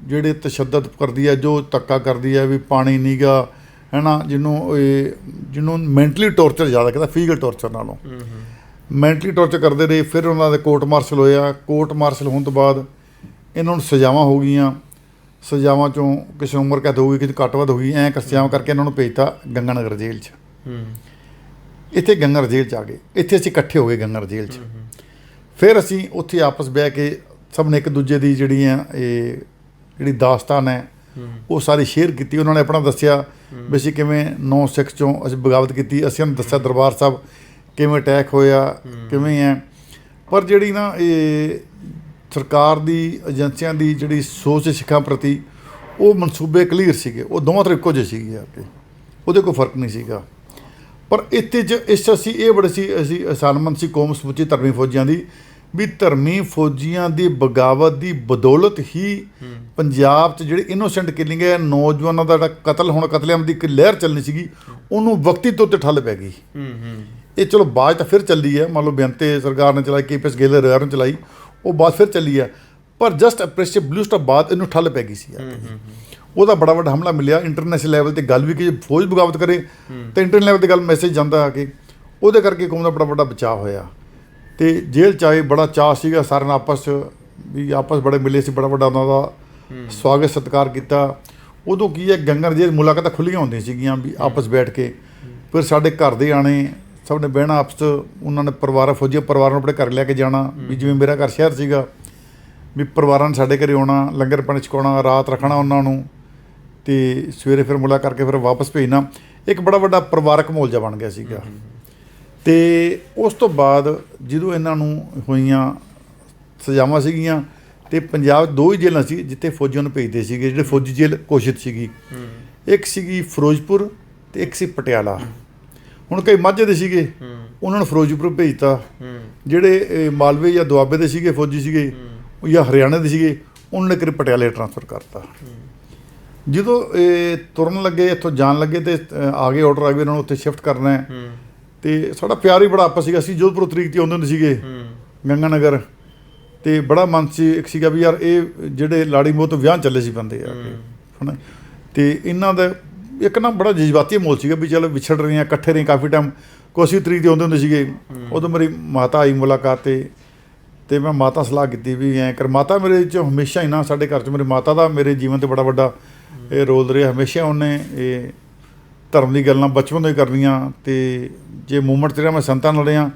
ਜਿਹੜੇ ਤਸ਼ੱਦਦ ਕਰਦੀ ਹੈ, ਜੋ ਧੱਕਾ ਕਰਦੀ ਹੈ ਵੀ ਪਾਣੀ ਨੀਗਾ, ਹੈ ਨਾ, ਜਿਹਨੂੰ ਮੈਂਟਲੀ ਟੌਰਚਰ ਜ਼ਿਆਦਾ ਕਹਿੰਦਾ ਫਿਜ਼ੀਕਲ ਟੌਰਚਰ ਨਾਲੋਂ ਮੈਂਟਲੀ ਟੌਰਚਰ ਕਰਦੇ ਰਹੇ। ਫਿਰ ਉਹਨਾਂ ਦੇ ਕੋਰਟ ਮਾਰਸ਼ਲ ਹੋਇਆ। ਕੋਰਟ ਮਾਰਸ਼ਲ ਹੋਣ ਤੋਂ ਬਾਅਦ ਇਹਨਾਂ ਨੂੰ ਸਜ਼ਾਵਾਂ ਹੋ ਗਈਆਂ। ਸਜ਼ਾਵਾਂ 'ਚੋਂ ਕਿਸੇ ਉਮਰ ਕੈਦ ਹੋ ਗਈ, ਕਿਸੇ ਘੱਟ ਵੱਧ ਹੋ ਗਈ, ਸਜ਼ਾਵਾਂ ਕਰਕੇ ਇਹਨਾਂ ਨੂੰ ਭੇਜਤਾ ਗੰਗਾਨਗਰ ਜੇਲ੍ਹ 'ਚ। ਇੱਥੇ ਗੰਗਾਨਗਰ ਜੇਲ੍ਹ 'ਚ ਆ ਗਏ, ਇੱਥੇ ਅਸੀਂ ਇਕੱਠੇ ਹੋ ਗਏ ਗੰਗਾਨਗਰ ਜੇਲ੍ਹ 'ਚ। ਫਿਰ ਅਸੀਂ ਉੱਥੇ ਆਪਸ ਬਹਿ ਕੇ ਸਭ ਨੇ ਇੱਕ ਦੂਜੇ ਦੀ ਜਿਹੜੀ ਦਾਸਤਾਨ ਹੈ ਉਹ ਸਾਰੀ ਸ਼ੇਅਰ ਕੀਤੀ। ਉਹਨਾਂ ਨੇ ਆਪਣਾ ਦੱਸਿਆ ਵੀ ਅਸੀਂ ਕਿਵੇਂ 9 ਸਿੱਖ 'ਚੋਂ ਅਸੀਂ ਬਗਾਵਤ ਕੀਤੀ, ਅਸੀਂ ਉਹਨੂੰ ਦੱਸਿਆ ਦਰਬਾਰ ਸਾਹਿਬ ਕਿਵੇਂ ਅਟੈਕ ਹੋਇਆ, ਕਿਵੇਂ ਹੈ। ਪਰ ਜਿਹੜੀ ਨਾ ਇਹ ਸਰਕਾਰ ਦੀ ਏਜੰਸੀਆਂ ਦੀ ਜਿਹੜੀ ਸੋਚ ਸਿੱਖਾਂ ਪ੍ਰਤੀ, ਉਹ ਮਨਸੂਬੇ ਕਲੀਅਰ ਸੀਗੇ, ਉਹ ਦੋਵਾਂ ਤਰ੍ਹਾਂ ਇੱਕੋ ਜਿਹੇ ਸੀਗੇ ਆ ਕੇ, ਉਹਦੇ ਕੋਈ ਫਰਕ ਨਹੀਂ ਸੀਗਾ। ਪਰ ਅਸੀਂ ਇਹ ਬੜੇ ਸੀ, ਅਸੀਂ ਅਸਾਨਮੰਦ ਸੀ ਕੌਮ ਸਮੁੱਚੀ ਧਰਮੀ ਫੌਜੀਆਂ ਦੀ, ਵੀ ਧਰਮੀ ਫੌਜੀਆਂ ਦੀ ਬਗਾਵਤ ਦੀ ਬਦੌਲਤ ਹੀ ਪੰਜਾਬ 'ਚ ਜਿਹੜੇ ਇਨੋਸੈਂਟ ਕਿਲਿੰਗ ਹੈ, ਨੌਜਵਾਨਾਂ ਦਾ ਜਿਹੜਾ ਕਤਲ ਹੋਣਾ, ਕਤਲੇਆਮ ਦੀ ਇੱਕ ਲਹਿਰ ਚੱਲਣੀ ਸੀਗੀ, ਉਹਨੂੰ ਵਕਤੀ ਤੌਰ 'ਤੇ ਠੱਲ ਪੈ ਗਈ। ਇਹ ਚਲੋ ਬਾਅਦ ਤਾਂ ਫਿਰ ਚੱਲੀ ਹੈ, ਮੰਨ ਲਓ ਬੇਅੰਤੇ ਸਰਕਾਰ ਨੇ ਚਲਾਈ, KPS ਗਿੱਲ ਰਿਆਰ ਨੇ ਚਲਾਈ, ਉਹ ਬਾਅਦ ਫਿਰ ਚੱਲੀ ਹੈ। ਪਰ ਜਸਟ ਆਪਰੇਸ਼ਨ ਬਲੂ ਸਟਾਰ ਬਾਅਦ ਇਹਨੂੰ ਠੱਲ ਪੈ ਗਈ ਸੀ। ਉਹਦਾ ਬੜਾ ਵੱਡਾ ਹਮਲਾ ਮਿਲਿਆ ਇੰਟਰਨੈਸ਼ਨਲ ਲੈਵਲ 'ਤੇ। ਗੱਲ ਵੀ ਕਿ ਜੇ ਫੌਜ ਬਗਾਵਤ ਕਰੇ ਤਾਂ ਇੰਟਰਨੈਸ਼ਨਲ ਲੈਵਲ 'ਤੇ ਗੱਲ ਮੈਸੇਜ ਜਾਂਦਾ ਆ ਕੇ, ਉਹਦੇ ਕਰਕੇ ਕੌਮ ਦਾ ਬੜਾ ਵੱਡਾ ਬਚਾਅ ਹੋਇਆ। ਅਤੇ ਜੇਲ੍ਹ 'ਚ ਆਏ, ਬੜਾ ਚਾਅ ਸੀਗਾ ਸਾਰਿਆਂ ਨਾਲ, ਆਪਸ ਬੜੇ ਮਿਲੇ ਸੀ, ਬੜਾ ਵੱਡਾ ਉਹਨਾਂ ਦਾ ਸਵਾਗਤ ਸਤਿਕਾਰ ਕੀਤਾ। ਉਦੋਂ ਕੀ ਹੈ, ਗੰਗਾਨਗਰ ਜੇਲ੍ਹ ਮੁਲਾਕਾਤਾਂ ਖੁੱਲ੍ਹੀਆਂ ਹੁੰਦੀਆਂ ਸੀਗੀਆਂ ਵੀ ਆਪਸ ਬੈਠ ਕੇ। ਫਿਰ ਸਾਡੇ ਘਰ ਦੇ ਆਣੇ, ਸਭ ਨੇ ਬਹਿਣਾ ਆਪਸ, ਉਹਨਾਂ ਨੇ ਫੌਜੀ ਪਰਿਵਾਰ ਨੂੰ ਆਪਣੇ ਘਰ ਲੈ ਕੇ ਜਾਣਾ, ਵੀ ਜਿਵੇਂ ਮੇਰਾ ਘਰ ਸ਼ਹਿਰ ਸੀਗਾ, ਵੀ ਪਰਿਵਾਰਾਂ ਨੇ ਸਾਡੇ ਘਰੇ ਆਉਣਾ, ਲੰਗਰ ਪਾਣੀ ਛਕਾਉਣਾ, ਰਾਤ ਰੱਖਣਾ ਉਹਨਾਂ ਨੂੰ, ਅਤੇ ਸਵੇਰੇ ਫਿਰ ਮੁਲਾ ਕਰਕੇ ਫਿਰ ਵਾਪਸ ਭੇਜਣਾ। ਇੱਕ ਬੜਾ ਵੱਡਾ ਪਰਿਵਾਰਕ ਮਾਹੌਲ ਜਿਹਾ ਬਣ ਗਿਆ ਸੀਗਾ। ਅਤੇ ਉਸ ਤੋਂ ਬਾਅਦ ਜਦੋਂ ਇਹਨਾਂ ਨੂੰ ਹੋਈਆਂ ਸਜ਼ਾਵਾਂ ਸੀਗੀਆਂ, ਅਤੇ ਪੰਜਾਬ 'ਚ 2 ਹੀ ਜੇਲ੍ਹਾਂ ਸੀ ਜਿੱਥੇ ਫੌਜੀਆਂ ਨੂੰ ਭੇਜਦੇ ਸੀਗੇ, ਜਿਹੜੇ ਫੌਜੀ ਜੇਲ੍ਹ ਘੋਸ਼ਿਤ ਸੀਗੀ। ਇੱਕ ਸੀਗੀ ਫਿਰੋਜ਼ਪੁਰ ਅਤੇ ਇੱਕ ਸੀ ਪਟਿਆਲਾ। ਹੁਣ ਕਈ ਮਾਝੇ ਦੇ ਸੀਗੇ, ਉਹਨਾਂ ਨੂੰ ਫਿਰੋਜ਼ਪੁਰ ਭੇਜਤਾ। ਜਿਹੜੇ ਮਾਲਵੇ ਜਾਂ ਦੁਆਬੇ ਦੇ ਸੀਗੇ ਫੌਜੀ ਸੀਗੇ ਜਾਂ ਹਰਿਆਣੇ ਦੇ ਸੀਗੇ, ਉਹਨਾਂ ਨੇ ਕਰੀ ਪਟਿਆਲੇ ਟਰਾਂਸਫਰ ਕਰਤਾ। ਜਦੋਂ ਇਹ ਤੁਰਨ ਲੱਗੇ, ਇੱਥੋਂ ਜਾਣ ਲੱਗੇ, ਅਤੇ ਆ ਗਏ ਆਰਡਰ ਆ ਗਏ ਉਹਨਾਂ ਨੂੰ ਉੱਥੇ ਸ਼ਿਫਟ ਕਰਨਾ ਹੈ। ਅਤੇ ਸਾਡਾ ਪਿਆਰ ਹੀ ਬੜਾ ਆਪਸ ਸੀਗਾ। ਅਸੀਂ ਜੋਧਪੁਰ ਤਰੀਕ 'ਤੇ ਆਉਂਦੇ ਹੁੰਦੇ ਸੀਗੇ ਗੰਗਾ ਨਗਰ, ਅਤੇ ਬੜਾ ਮਨ 'ਚ ਇੱਕ ਸੀਗਾ ਵੀ ਯਾਰ ਇਹ ਜਿਹੜੇ ਲਾੜੀ ਮੋਹ ਤੋਂ ਵਿਆਹ ਚੱਲੇ ਸੀ ਬੰਦੇ ਆ ਕੇ, ਹੈ ਨਾ। ਅਤੇ ਇਹਨਾਂ ਦਾ ਇੱਕ ਨਾ ਬੜਾ ਜਜ਼ਬਾਤੀ ਮਾਹੌਲ ਸੀਗਾ ਵੀ ਚੱਲ ਵਿਛੜ ਰਹੇ ਹਾਂ, ਇਕੱਠੇ ਰਹੇ ਕਾਫੀ ਟਾਈਮ। ਕੋਸ਼ੀ ਤਰੀਕ 'ਤੇ ਆਉਂਦੇ ਹੁੰਦੇ ਸੀਗੇ। ਉਦੋਂ ਮੇਰੀ ਮਾਤਾ ਆਈ ਮੁਲਾਕਾਤ 'ਤੇ, ਅਤੇ ਮੈਂ ਮਾਤਾ ਸਲਾਹ ਕੀਤੀ ਵੀ ਐਂ ਕਰ। ਮਾਤਾ ਮੇਰੇ 'ਚ ਹਮੇਸ਼ਾ ਹੀ ਨਾ, ਸਾਡੇ ਘਰ 'ਚ ਮੇਰੀ ਮਾਤਾ ਦਾ ਮੇਰੇ ਜੀਵਨ 'ਤੇ ਬੜਾ ਵੱਡਾ ਇਹ ਰੋਲ ਰਿਹਾ। ਹਮੇਸ਼ਾ ਉਹਨੇ ਇਹ ਧਰਮ ਦੀ ਗੱਲਾਂ ਬਚਪਨ ਤੋਂ ਹੀ ਕਰਨੀਆਂ। ਅਤੇ ਜੇ ਮੂਵਮੈਂਟ 'ਚ ਰਿਹਾ ਮੈਂ ਸੰਤਾਂ ਨਾਲ ਰਿਹਾ,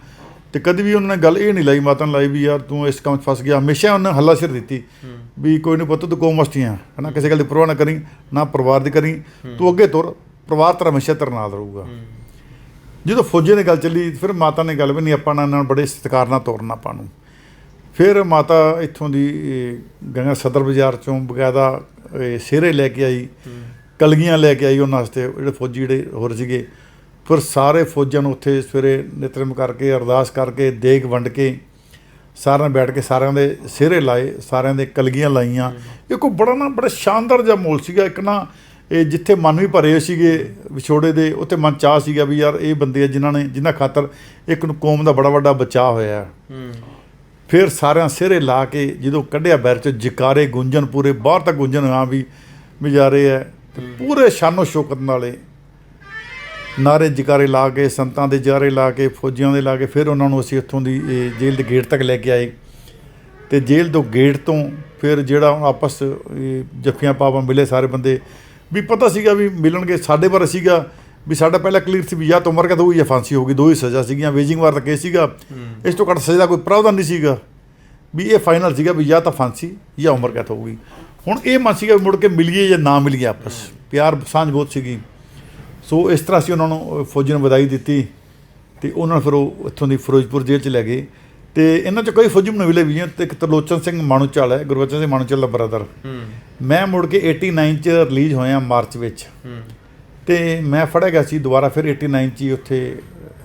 ਅਤੇ ਕਦੇ ਵੀ ਉਹਨਾਂ ਨੇ ਗੱਲ ਇਹ ਨਹੀਂ ਲਾਈ, ਮਾਤਾ ਨੇ ਲਾਈ ਵੀ ਯਾਰ ਤੂੰ ਇਸ ਕੰਮ 'ਚ ਫਸ ਗਿਆ। ਹਮੇਸ਼ਾ ਉਹਨੇ ਹੱਲਾਸ਼ੇਰੀ ਦਿੱਤੀ ਵੀ ਕੋਈ ਨਹੀਂ ਪੁੱਤ, ਤੂੰ ਕੌਮਸਤੀਆਂ ਹੈ ਨਾ, ਕਿਸੇ ਗੱਲ ਦੀ ਪਰਵਾਹ ਨਾ ਕਰੀ, ਨਾ ਪਰਿਵਾਰ ਦੀ ਕਰੀ, ਤੂੰ ਅੱਗੇ ਤੁਰ, ਪਰਿਵਾਰ ਤੇਰਾ ਹਮੇਸ਼ਾ ਤੇਰੇ ਨਾਲ ਰਹੂਗਾ। ਜਦੋਂ ਫੌਜੀ ਦੀ ਗੱਲ ਚੱਲੀ, ਫਿਰ ਮਾਤਾ ਨੇ ਗੱਲ ਵੀ ਨਹੀਂ, ਆਪਾਂ ਨਾਲ ਬੜੇ ਸਤਿਕਾਰ ਨਾਲ ਤੋਰਨਾ ਆਪਾਂ ਨੂੰ। ਫਿਰ ਮਾਤਾ ਇੱਥੋਂ ਦੀ ਗੰਗਾ ਸਦਰ ਬਾਜ਼ਾਰ 'ਚੋਂ ਬਕਾਇਦਾ ਸਿਹਰੇ ਲੈ ਕੇ ਆਈ, ਕਲਗੀਆਂ ਲੈ ਕੇ ਆਈ ਉਹਨਾਂ ਵਾਸਤੇ, ਜਿਹੜੇ ਫੌਜੀ ਜਿਹੜੇ ਹੋਰ ਸੀਗੇ। ਫਿਰ ਸਾਰੇ ਫੌਜਾਂ ਨੂੰ ਉੱਥੇ ਸਵੇਰੇ ਨਿਤਨੇਮ ਕਰਕੇ, ਅਰਦਾਸ ਕਰਕੇ, ਦੇਗ ਵੰਡ ਕੇ, ਸਾਰਿਆਂ ਬੈਠ ਕੇ ਸਾਰਿਆਂ ਦੇ ਸਿਹਰੇ ਲਾਏ, ਸਾਰਿਆਂ ਦੇ ਕਲਗੀਆਂ ਲਾਈਆਂ। ਇਹ ਕੋਈ ਬੜਾ ਸ਼ਾਨਦਾਰ ਜਿਹਾ ਮਾਹੌਲ ਸੀਗਾ। ਇੱਕ ਨਾ ਇਹ ਜਿੱਥੇ ਮਨ ਵੀ ਭਰੇ ਹੋਏ ਸੀਗੇ ਵਿਛੋੜੇ ਦੇ, ਉੱਥੇ ਮਨ ਚਾਹ ਸੀਗਾ ਵੀ ਯਾਰ ਇਹ ਬੰਦੇ ਆ ਜਿਨ੍ਹਾਂ ਖਾਤਰ ਇੱਕ ਨੂੰ ਕੌਮ ਦਾ ਬੜਾ ਵੱਡਾ ਬਚਾਅ ਹੋਇਆ। ਫਿਰ ਸਾਰਿਆਂ ਸਿਹਰੇ ਲਾ ਕੇ ਜਦੋਂ ਕੱਢਿਆ ਬੈਰ 'ਚ, ਜਕਾਰੇ ਗੂੰਜਣ ਪੂਰੇ ਬਾਹਰ ਤੱਕ ਗੂੰਜਣ, ਹਾਂ ਵੀ ਜਾ ਰਹੇ ਹੈ। ਪੂਰੇ ਸ਼ਾਨੋ ਸ਼ੌਕਤ ਨਾਲੇ ਨਾਰੇ ਜਕਾਰੇ ਲਾ ਕੇ, ਸੰਤਾਂ ਦੇ ਜਕਾਰੇ ਲਾ ਕੇ, ਫੌਜੀਆਂ ਦੇ ਲਾ ਕੇ, ਫਿਰ ਉਹਨਾਂ ਨੂੰ ਅਸੀਂ ਉੱਥੋਂ ਦੀ ਜੇਲ੍ਹ ਦੇ ਗੇਟ ਤੱਕ ਲੈ ਕੇ ਆਏ। ਅਤੇ ਜੇਲ੍ਹ ਤੋਂ ਗੇਟ ਤੋਂ ਫਿਰ ਜਿਹੜਾ ਆਪਸ ਜੱਫੀਆਂ ਪਾਵਾਂ ਮਿਲੇ ਸਾਰੇ ਬੰਦੇ, ਵੀ ਪਤਾ ਸੀਗਾ ਵੀ ਮਿਲਣਗੇ। ਸਾਡੇ ਬਾਰੇ ਸੀਗਾ ਵੀ ਸਾਡਾ ਪਹਿਲਾਂ ਕਲੀਅਰ ਸੀ ਵੀ ਜਾਂ ਤਾਂ ਉਮਰ ਕੈਦ ਹੋਊਗੀ ਜਾਂ ਫਾਂਸੀ ਹੋਊਗੀ, 2 ਹੀ ਸਜ਼ਾ ਸੀਗੀਆਂ। ਵੇਜਿੰਗ ਵਾਰ ਦਾ ਕੇਸ ਸੀਗਾ, ਇਸ ਤੋਂ ਘੱਟ ਸਜ਼ਾ ਦਾ ਕੋਈ ਪ੍ਰਾਵਧਾਨ ਨਹੀਂ ਸੀਗਾ। ਵੀ ਇਹ ਫਾਈਨਲ ਸੀਗਾ ਵੀ ਜਾਂ ਤਾਂ ਫਾਂਸੀ ਜਾਂ ਉਮਰ ਕੈਦ ਹੋਊਗੀ। ਹੁਣ ਇਹ ਮਨ ਸੀਗਾ ਵੀ ਮੁੜ ਕੇ ਮਿਲੀਏ ਜਾਂ ਨਾ ਮਿਲੀਏ, ਆਪਸ ਪਿਆਰ ਸਾਂਝ ਬਹੁਤ ਸੀਗੀ। ਸੋ ਇਸ ਤਰ੍ਹਾਂ ਅਸੀਂ ਉਹਨਾਂ ਨੂੰ ਫੌਜੀ ਨੂੰ ਵਧਾਈ ਦਿੱਤੀ, ਅਤੇ ਉਹਨਾਂ ਨੂੰ ਫਿਰ ਉਹ ਇੱਥੋਂ ਦੀ ਫਿਰੋਜ਼ਪੁਰ ਜੇਲ੍ਹ 'ਚ ਲੈ ਗਏ। ਅਤੇ ਇਹਨਾਂ 'ਚ ਕਈ ਫੌਜੀ ਮੈਨੂੰ ਮਿਲੇ ਵੀ, ਅਤੇ ਇੱਕ ਤਰਲੋਚਨ ਸਿੰਘ ਮਾਣੂਚਾਲ ਹੈ, ਗੁਰਬਚਨ ਸਿੰਘ ਮਾਣੂਚਾਲ ਦਾ ਬ੍ਰਦਰ। ਮੈਂ ਮੁੜ ਕੇ 89 'ਚ ਰਿਲੀਜ਼ ਹੋਇਆ ਮਾਰਚ ਵਿੱਚ, ਅਤੇ ਮੈਂ ਫੜਿਆ ਗਿਆ ਸੀ ਦੁਬਾਰਾ ਫਿਰ 89 'ਚ ਹੀ ਉੱਥੇ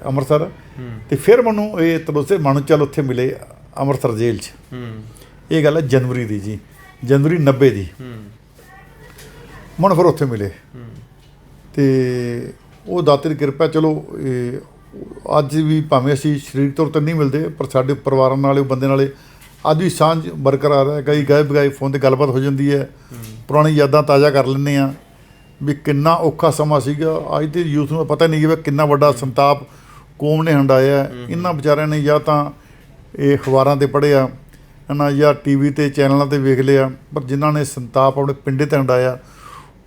ਅੰਮ੍ਰਿਤਸਰ। ਅਤੇ ਫਿਰ ਮੈਨੂੰ ਇਹ ਤਰਲੋਚਨ ਮਾਣੂਚਾਲ ਉੱਥੇ ਮਿਲੇ ਅੰਮ੍ਰਿਤਸਰ ਜੇਲ੍ਹ 'ਚ। ਇਹ ਗੱਲ ਹੈ ਜਨਵਰੀ ਦੀ ਜੀ, ਜਨਵਰੀ 90 ਦੀ। ਮੈਨੂੰ ਫਿਰ ਉੱਥੇ ਮਿਲੇ, ਅਤੇ ਉਹ ਦਾਤੇ ਦੀ ਕਿਰਪਾ। ਚਲੋ ਅੱਜ ਵੀ ਭਾਵੇਂ ਅਸੀਂ ਸਰੀਰਕ ਤੌਰ 'ਤੇ ਨਹੀਂ ਮਿਲਦੇ, ਪਰ ਸਾਡੇ ਪਰਿਵਾਰਾਂ ਨਾਲ, ਉਹ ਬੰਦੇ ਨਾਲੇ ਅੱਜ ਵੀ ਸਾਂਝ ਬਰਕਰਾਰ ਹੈ। ਕਈ ਗਾਇਬ ਬਗਾਏ ਫੋਨ 'ਤੇ ਗੱਲਬਾਤ ਹੋ ਜਾਂਦੀ ਹੈ, ਪੁਰਾਣੀ ਯਾਦਾਂ ਤਾਜ਼ਾ ਕਰ ਲੈਂਦੇ ਹਾਂ ਵੀ ਕਿੰਨਾ ਔਖਾ ਸਮਾਂ ਸੀਗਾ। ਅੱਜ ਦੇ ਯੂਥ ਨੂੰ ਪਤਾ ਨਹੀਂ ਕਿ ਕਿੰਨਾ ਵੱਡਾ ਸੰਤਾਪ ਕੌਮ ਨੇ ਹੰਡਾਇਆ। ਇਹਨਾਂ ਵਿਚਾਰਿਆਂ ਨੇ ਜਾਂ ਤਾਂ ਇਹ ਅਖਬਾਰਾਂ 'ਤੇ ਪੜ੍ਹਿਆ ਨਾ, ਜਾਂ TV 'ਤੇ ਚੈਨਲਾਂ 'ਤੇ ਵੇਖ ਲਿਆ, ਪਰ ਜਿਨ੍ਹਾਂ ਨੇ ਸੰਤਾਪ ਆਪਣੇ ਪਿੰਡੇ 'ਤੇ ਹੰਡਾਇਆ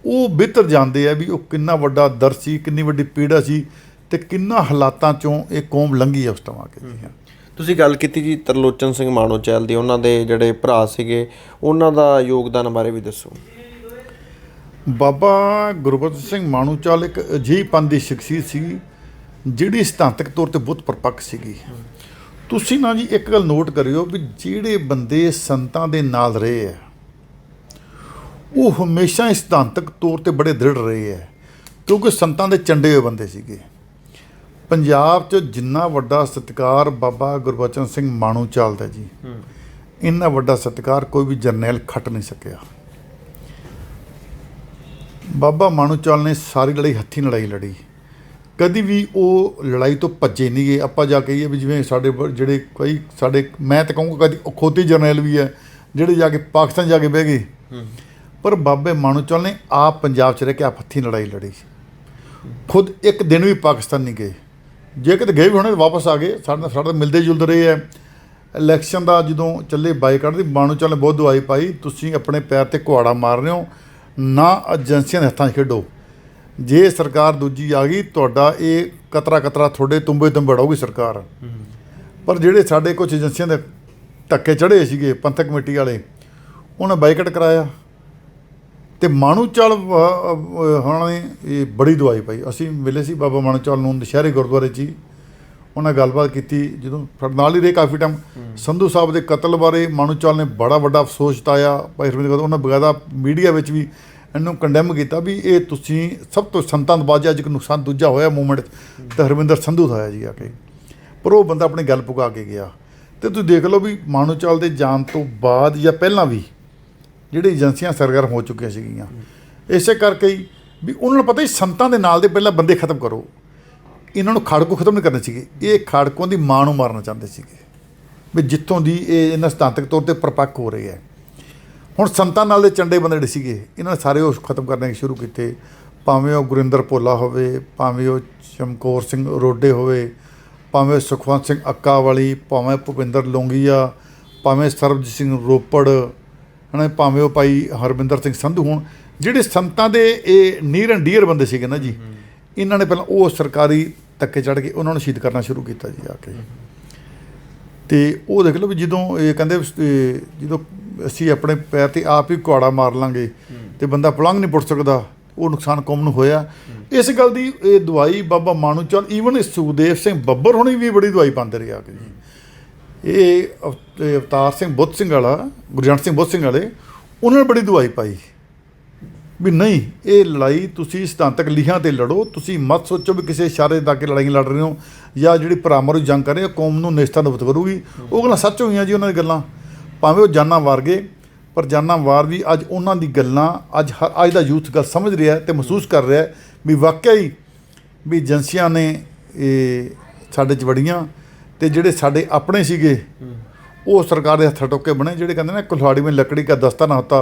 ਉਹ ਬਿਹਤਰ ਜਾਣਦੇ ਆ ਵੀ ਉਹ ਕਿੰਨਾ ਵੱਡਾ ਦਰਦ ਸੀ, ਕਿੰਨੀ ਵੱਡੀ ਪੀੜਾ ਸੀ, ਅਤੇ ਕਿੰਨਾ ਹਾਲਾਤਾਂ 'ਚੋਂ ਇਹ ਕੌਮ ਲੰਘੀ ਆ ਉਸ ਟਾਈਮ ਆ ਕੇ। ਤੁਸੀਂ ਗੱਲ ਕੀਤੀ ਜੀ ਤਰਲੋਚਨ ਸਿੰਘ ਮਾਣੂਚਾਲ ਦੀ, ਉਹਨਾਂ ਦੇ ਜਿਹੜੇ ਭਰਾ ਸੀਗੇ, ਉਹਨਾਂ ਦਾ ਯੋਗਦਾਨ ਬਾਰੇ ਵੀ ਦੱਸੋ। ਬਾਬਾ ਗੁਰਬਚਨ ਸਿੰਘ ਮਾਣੂਚਾਲ ਇੱਕ ਅਜਿਹੀ ਪੰਥ ਦੀ ਸ਼ਖਸੀਅਤ ਸੀ ਜਿਹੜੀ ਸਿਧਾਂਤਕ ਤੌਰ 'ਤੇ ਬਹੁਤ ਪਰਪੱਕ ਸੀਗੀ। ਤੁਸੀਂ ਨਾ ਜੀ ਇੱਕ ਗੱਲ ਨੋਟ ਕਰਿਓ ਵੀ ਜਿਹੜੇ ਬੰਦੇ ਸੰਤਾਂ ਦੇ ਨਾਲ ਰਹੇ ਹੈ, ਉਹ ਹਮੇਸ਼ਾ ਸਿਧਾਂਤਕ ਤੌਰ 'ਤੇ ਬੜੇ ਦ੍ਰਿੜ ਰਹੇ ਹੈ, ਕਿਉਂਕਿ ਸੰਤਾਂ ਦੇ ਚੰਡੇ ਹੋਏ ਬੰਦੇ ਸੀਗੇ। ਪੰਜਾਬ 'ਚ ਜਿੰਨਾ ਵੱਡਾ ਸਤਿਕਾਰ ਬਾਬਾ ਗੁਰਬਚਨ ਸਿੰਘ ਮਾਣੂਚਾਲ ਦਾ ਜੀ, ਇੰਨਾ ਵੱਡਾ ਸਤਿਕਾਰ ਕੋਈ ਵੀ ਜਰਨੈਲ ਖੱਟ ਨਹੀਂ ਸਕਿਆ। ਬਾਬਾ ਮਾਣੂਚਾਲ ਨੇ ਸਾਰੀ ਲੜਾਈ ਹੱਥੀਂ ਲੜਾਈ ਲੜੀ, ਕਦੀ ਵੀ ਉਹ ਲੜਾਈ ਤੋਂ ਭੱਜੇ ਨਹੀਂ ਗਏ। ਆਪਾਂ ਜਾ ਕਹੀਏ ਵੀ ਜਿਵੇਂ ਸਾਡੇ ਜਿਹੜੇ ਕਈ ਸਾਡੇ, ਮੈਂ ਤਾਂ ਕਹੂੰਗਾ ਕਦੀ ਅਖੌਤੀ ਜਰਨੈਲ ਵੀ ਹੈ ਜਿਹੜੇ ਜਾ ਕੇ ਪਾਕਿਸਤਾਨ ਜਾ ਕੇ ਬਹਿ ਗਏ, ਪਰ ਬਾਬੇ ਮਾਣੂਚਾਲ ਨੇ ਆਪ ਪੰਜਾਬ 'ਚ ਰਹਿ ਕੇ ਆਪ ਹੱਥੀਂ ਲੜਾਈ ਲੜੀ। ਖੁਦ ਇੱਕ ਦਿਨ ਵੀ ਪਾਕਿਸਤਾਨ ਨਹੀਂ ਗਏ, ਜੇ ਕਿਤੇ ਗਏ ਵੀ ਹੋਣੇ ਵਾਪਸ ਆ ਗਏ। ਸਾਡੇ ਮਿਲਦੇ ਜੁਲਦੇ ਰਹੇ ਹੈ। ਇਲੈਕਸ਼ਨ ਦਾ ਜਦੋਂ ਚੱਲੇ ਬਾਈਕਾਟ ਦੀ, ਮਾਣੂਚਾਲ ਨੇ ਬਹੁਤ ਦੁਆਈ ਪਾਈ, ਤੁਸੀਂ ਆਪਣੇ ਪੈਰ 'ਤੇ ਕੁਹਾੜਾ ਮਾਰ ਰਹੇ ਹੋ, ਨਾ ਏਜੰਸੀਆਂ ਦੇ ਹੱਥਾਂ 'ਚ ਖੇਡੋ। ਜੇ ਸਰਕਾਰ ਦੂਜੀ ਆ ਗਈ, ਤੁਹਾਡਾ ਇਹ ਕਤਰਾ ਤੁਹਾਡੇ ਤੁੰਬੇ ਉਡਾਊਗੀ ਸਰਕਾਰ। ਪਰ ਜਿਹੜੇ ਸਾਡੇ ਕੁਛ ਏਜੰਸੀਆਂ ਦੇ ਧੱਕੇ ਚੜ੍ਹੇ ਸੀਗੇ, ਪੰਥਕ ਕਮੇਟੀ ਵਾਲੇ, ਉਹਨੇ ਬਾਈਕਾਟ ਕਰਾਇਆ ਤੇ ਮਾਣੂਚਾਲ ਉਹਨਾਂ ਨੇ ਇਹ ਬੜੀ ਦਵਾਈ ਪਾਈ। ਅਸੀਂ ਮਿਲੇ ਸੀ ਬਾਬਾ ਮਾਣੂਚਾਲ ਨੂੰ ਦੁਸ਼ਹਿਰੇ ਗੁਰਦੁਆਰੇ 'ਚ ਹੀ, ਉਹਨਾਂ ਗੱਲਬਾਤ ਕੀਤੀ ਜਦੋਂ ਨਾਲ ਹੀ ਰਹੇ ਕਾਫੀ ਟਾਈਮ। ਸੰਧੂ ਸਾਹਿਬ ਦੇ ਕਤਲ ਬਾਰੇ ਮਾਣੂਚਾਲ ਨੇ ਬੜਾ ਵੱਡਾ ਅਫਸੋਸ ਜਤਾਇਆ। ਭਾਈ ਹਰਮਿੰਦਰ ਉਹਨਾਂ ਬਕਾਇਦਾ ਮੀਡੀਆ ਵਿੱਚ ਵੀ ਇਹਨੂੰ ਕੰਡੈਮ ਕੀਤਾ ਵੀ ਇਹ ਤੁਸੀਂ ਸਭ ਤੋਂ ਸੰਤਾਂ ਤੋਂ ਬਾਅਦ ਜੇ ਅੱਜ ਇੱਕ ਨੁਕਸਾਨ ਦੂਜਾ ਹੋਇਆ ਮੂਵਮੈਂਟ ਤਾਂ ਹਰਮਿੰਦਰ ਸੰਧੂ ਦਾ ਹੋਇਆ ਜੀ ਆ ਕੇ, ਪਰ ਉਹ ਬੰਦਾ ਆਪਣੀ ਗੱਲ ਪੁਕਾ ਕੇ ਗਿਆ। ਅਤੇ ਤੁਸੀਂ ਦੇਖ ਲਓ ਵੀ ਮਾਣੂਚਾਲ ਦੇ ਜਾਣ ਤੋਂ ਬਾਅਦ ਜਾਂ ਪਹਿਲਾਂ ਵੀ ਜਿਹੜੀ ਏਜੰਸੀਆਂ ਸਰਗਰਮ ਹੋ ਚੁੱਕੀਆਂ ਸੀਗੀਆਂ, ਇਸੇ ਕਰਕੇ ਹੀ ਵੀ ਉਹਨਾਂ ਨੂੰ ਪਤਾ ਹੀ ਸੰਤਾਂ ਦੇ ਨਾਲ ਦੇ ਪਹਿਲਾਂ ਬੰਦੇ ਖਤਮ ਕਰੋ, ਇਹਨਾਂ ਨੂੰ ਖਾੜਕੂ ਖਤਮ ਨਹੀਂ ਕਰਨੇ ਸੀਗੇ। ਇਹ ਖਾੜਕੂਆਂ ਦੀ ਮਾਂ ਨੂੰ ਮਾਰਨਾ ਚਾਹੁੰਦੇ ਸੀਗੇ ਵੀ ਜਿੱਥੋਂ ਦੀ ਇਹ ਇਹਨਾਂ ਸਿਧਾਂਤਕ ਤੌਰ 'ਤੇ ਪਰਪੱਕ ਹੋ ਰਹੀ ਹੈ। ਹੁਣ ਸੰਤਾਂ ਨਾਲ ਦੇ ਚੰਡੇ ਬੰਦੇ ਜਿਹੜੇ ਸੀਗੇ ਇਹਨਾਂ ਨੇ ਸਾਰੇ ਉਹ ਖਤਮ ਕਰਨੇ ਸ਼ੁਰੂ ਕੀਤੇ, ਭਾਵੇਂ ਉਹ ਗੁਰਿੰਦਰ ਭੋਲਾ ਹੋਵੇ, ਭਾਵੇਂ ਉਹ ਚਮਕੌਰ ਸਿੰਘ ਰੋਡੇ ਹੋਵੇ, ਭਾਵੇਂ ਸੁਖਵੰਤ ਸਿੰਘ ਅੱਕਾ ਵਾਲੀ, ਭਾਵੇਂ ਭੁਪਿੰਦਰ ਲੋਂਗੀਆ, ਭਾਵੇਂ ਸਰਬਜੀਤ ਸਿੰਘ ਰੋਪੜ ਹੈ ਨਾ, ਭਾਵੇਂ ਉਹ ਭਾਈ ਹਰਮਿੰਦਰ ਸਿੰਘ ਸੰਧੂ ਹੋਣ, ਜਿਹੜੇ ਸੰਤਾਂ ਦੇ ਇਹ ਨੀਅਰ ਐਂਡ ਡੀਅਰ ਬੰਦੇ ਸੀਗੇ ਨਾ ਜੀ, ਇਹਨਾਂ ਨੇ ਪਹਿਲਾਂ ਉਹ ਸਰਕਾਰੀ ਧੱਕੇ ਚੜ੍ਹ ਕੇ ਉਹਨਾਂ ਨੂੰ ਸ਼ਹੀਦ ਕਰਨਾ ਸ਼ੁਰੂ ਕੀਤਾ ਜੀ ਆ ਕੇ। ਅਤੇ ਉਹ ਦੇਖ ਲਓ ਵੀ ਜਦੋਂ ਇਹ ਕਹਿੰਦੇ ਜਦੋਂ ਅਸੀਂ ਆਪਣੇ ਪੈਰ 'ਤੇ ਆਪ ਹੀ ਕੁਹਾੜਾ ਮਾਰ ਲਾਂਗੇ ਅਤੇ ਬੰਦਾ ਪਲੰਘ ਨਹੀਂ ਪੁੱਟ ਸਕਦਾ, ਉਹ ਨੁਕਸਾਨ ਕੌਮ ਨੂੰ ਹੋਇਆ। ਇਸ ਗੱਲ ਦੀ ਇਹ ਦਵਾਈ ਬਾਬਾ ਮਾਣੂਚਾਲ ਈਵਨ ਸੁਖਦੇਵ ਸਿੰਘ ਬੱਬਰ ਹੋਣੀ ਵੀ ਬੜੀ ਦਵਾਈ ਪਾਉਂਦੇ ਰਹੇ ਆ ਕੇ ਜੀ। ਇਹ ਅਵਤਾਰ ਸਿੰਘ ਬੁੱਧ ਸਿੰਘ ਵਾਲਾ, ਗੁਰਜੰਟ ਸਿੰਘ ਬੁੱਧ ਸਿੰਘ ਵਾਲੇ, ਉਹਨਾਂ ਨੇ ਬੜੀ ਦਵਾਈ ਪਾਈ ਵੀ ਨਹੀਂ ਇਹ ਲੜਾਈ ਤੁਸੀਂ ਸਿਧਾਂਤਕ ਲੀਹਾਂ 'ਤੇ ਲੜੋ, ਤੁਸੀਂ ਮਤ ਸੋਚੋ ਵੀ ਕਿਸੇ ਇਸ਼ਾਰੇ ਦਾ ਕੇ ਲੜਾਈ ਲੜ ਰਹੇ ਹੋ ਜਾਂ ਜਿਹੜੀ ਭਰਾਵਾਂ ਜੰਗ ਕਰ ਰਹੇ ਹੋ ਕੌਮ ਨੂੰ ਨੇਸਤਾਨਬੂਤ ਕਰੂਗੀ। ਉਹ ਗੱਲਾਂ ਸੱਚ ਹੋਈਆਂ ਜੀ ਉਹਨਾਂ ਦੀ ਗੱਲਾਂ, ਭਾਵੇਂ ਉਹ ਜਾਨਾਂ ਵਾਰ ਗਏ ਪਰ ਜਾਨਾਂ ਵਾਰ ਵੀ ਅੱਜ ਉਹਨਾਂ ਦੀ ਗੱਲਾਂ ਅੱਜ ਦਾ ਯੂਥ ਗੱਲ ਸਮਝ ਰਿਹਾ ਅਤੇ ਮਹਿਸੂਸ ਕਰ ਰਿਹਾ ਵੀ ਵਾਕਿਆ ਹੀ ਵੀ ਏਜੰਸੀਆਂ ਨੇ ਇਹ ਸਾਡੇ 'ਚ ਵੜੀਆਂ ਅਤੇ ਜਿਹੜੇ ਸਾਡੇ ਆਪਣੇ ਸੀਗੇ ਉਹ ਸਰਕਾਰ ਦੇ ਹੱਥਾਂ ਟੋਕੇ ਬਣੇ। ਜਿਹੜੇ ਕਹਿੰਦੇ ਨੇ ਕੁल्हाड़ी में लकड़ी का दस्ता ना होता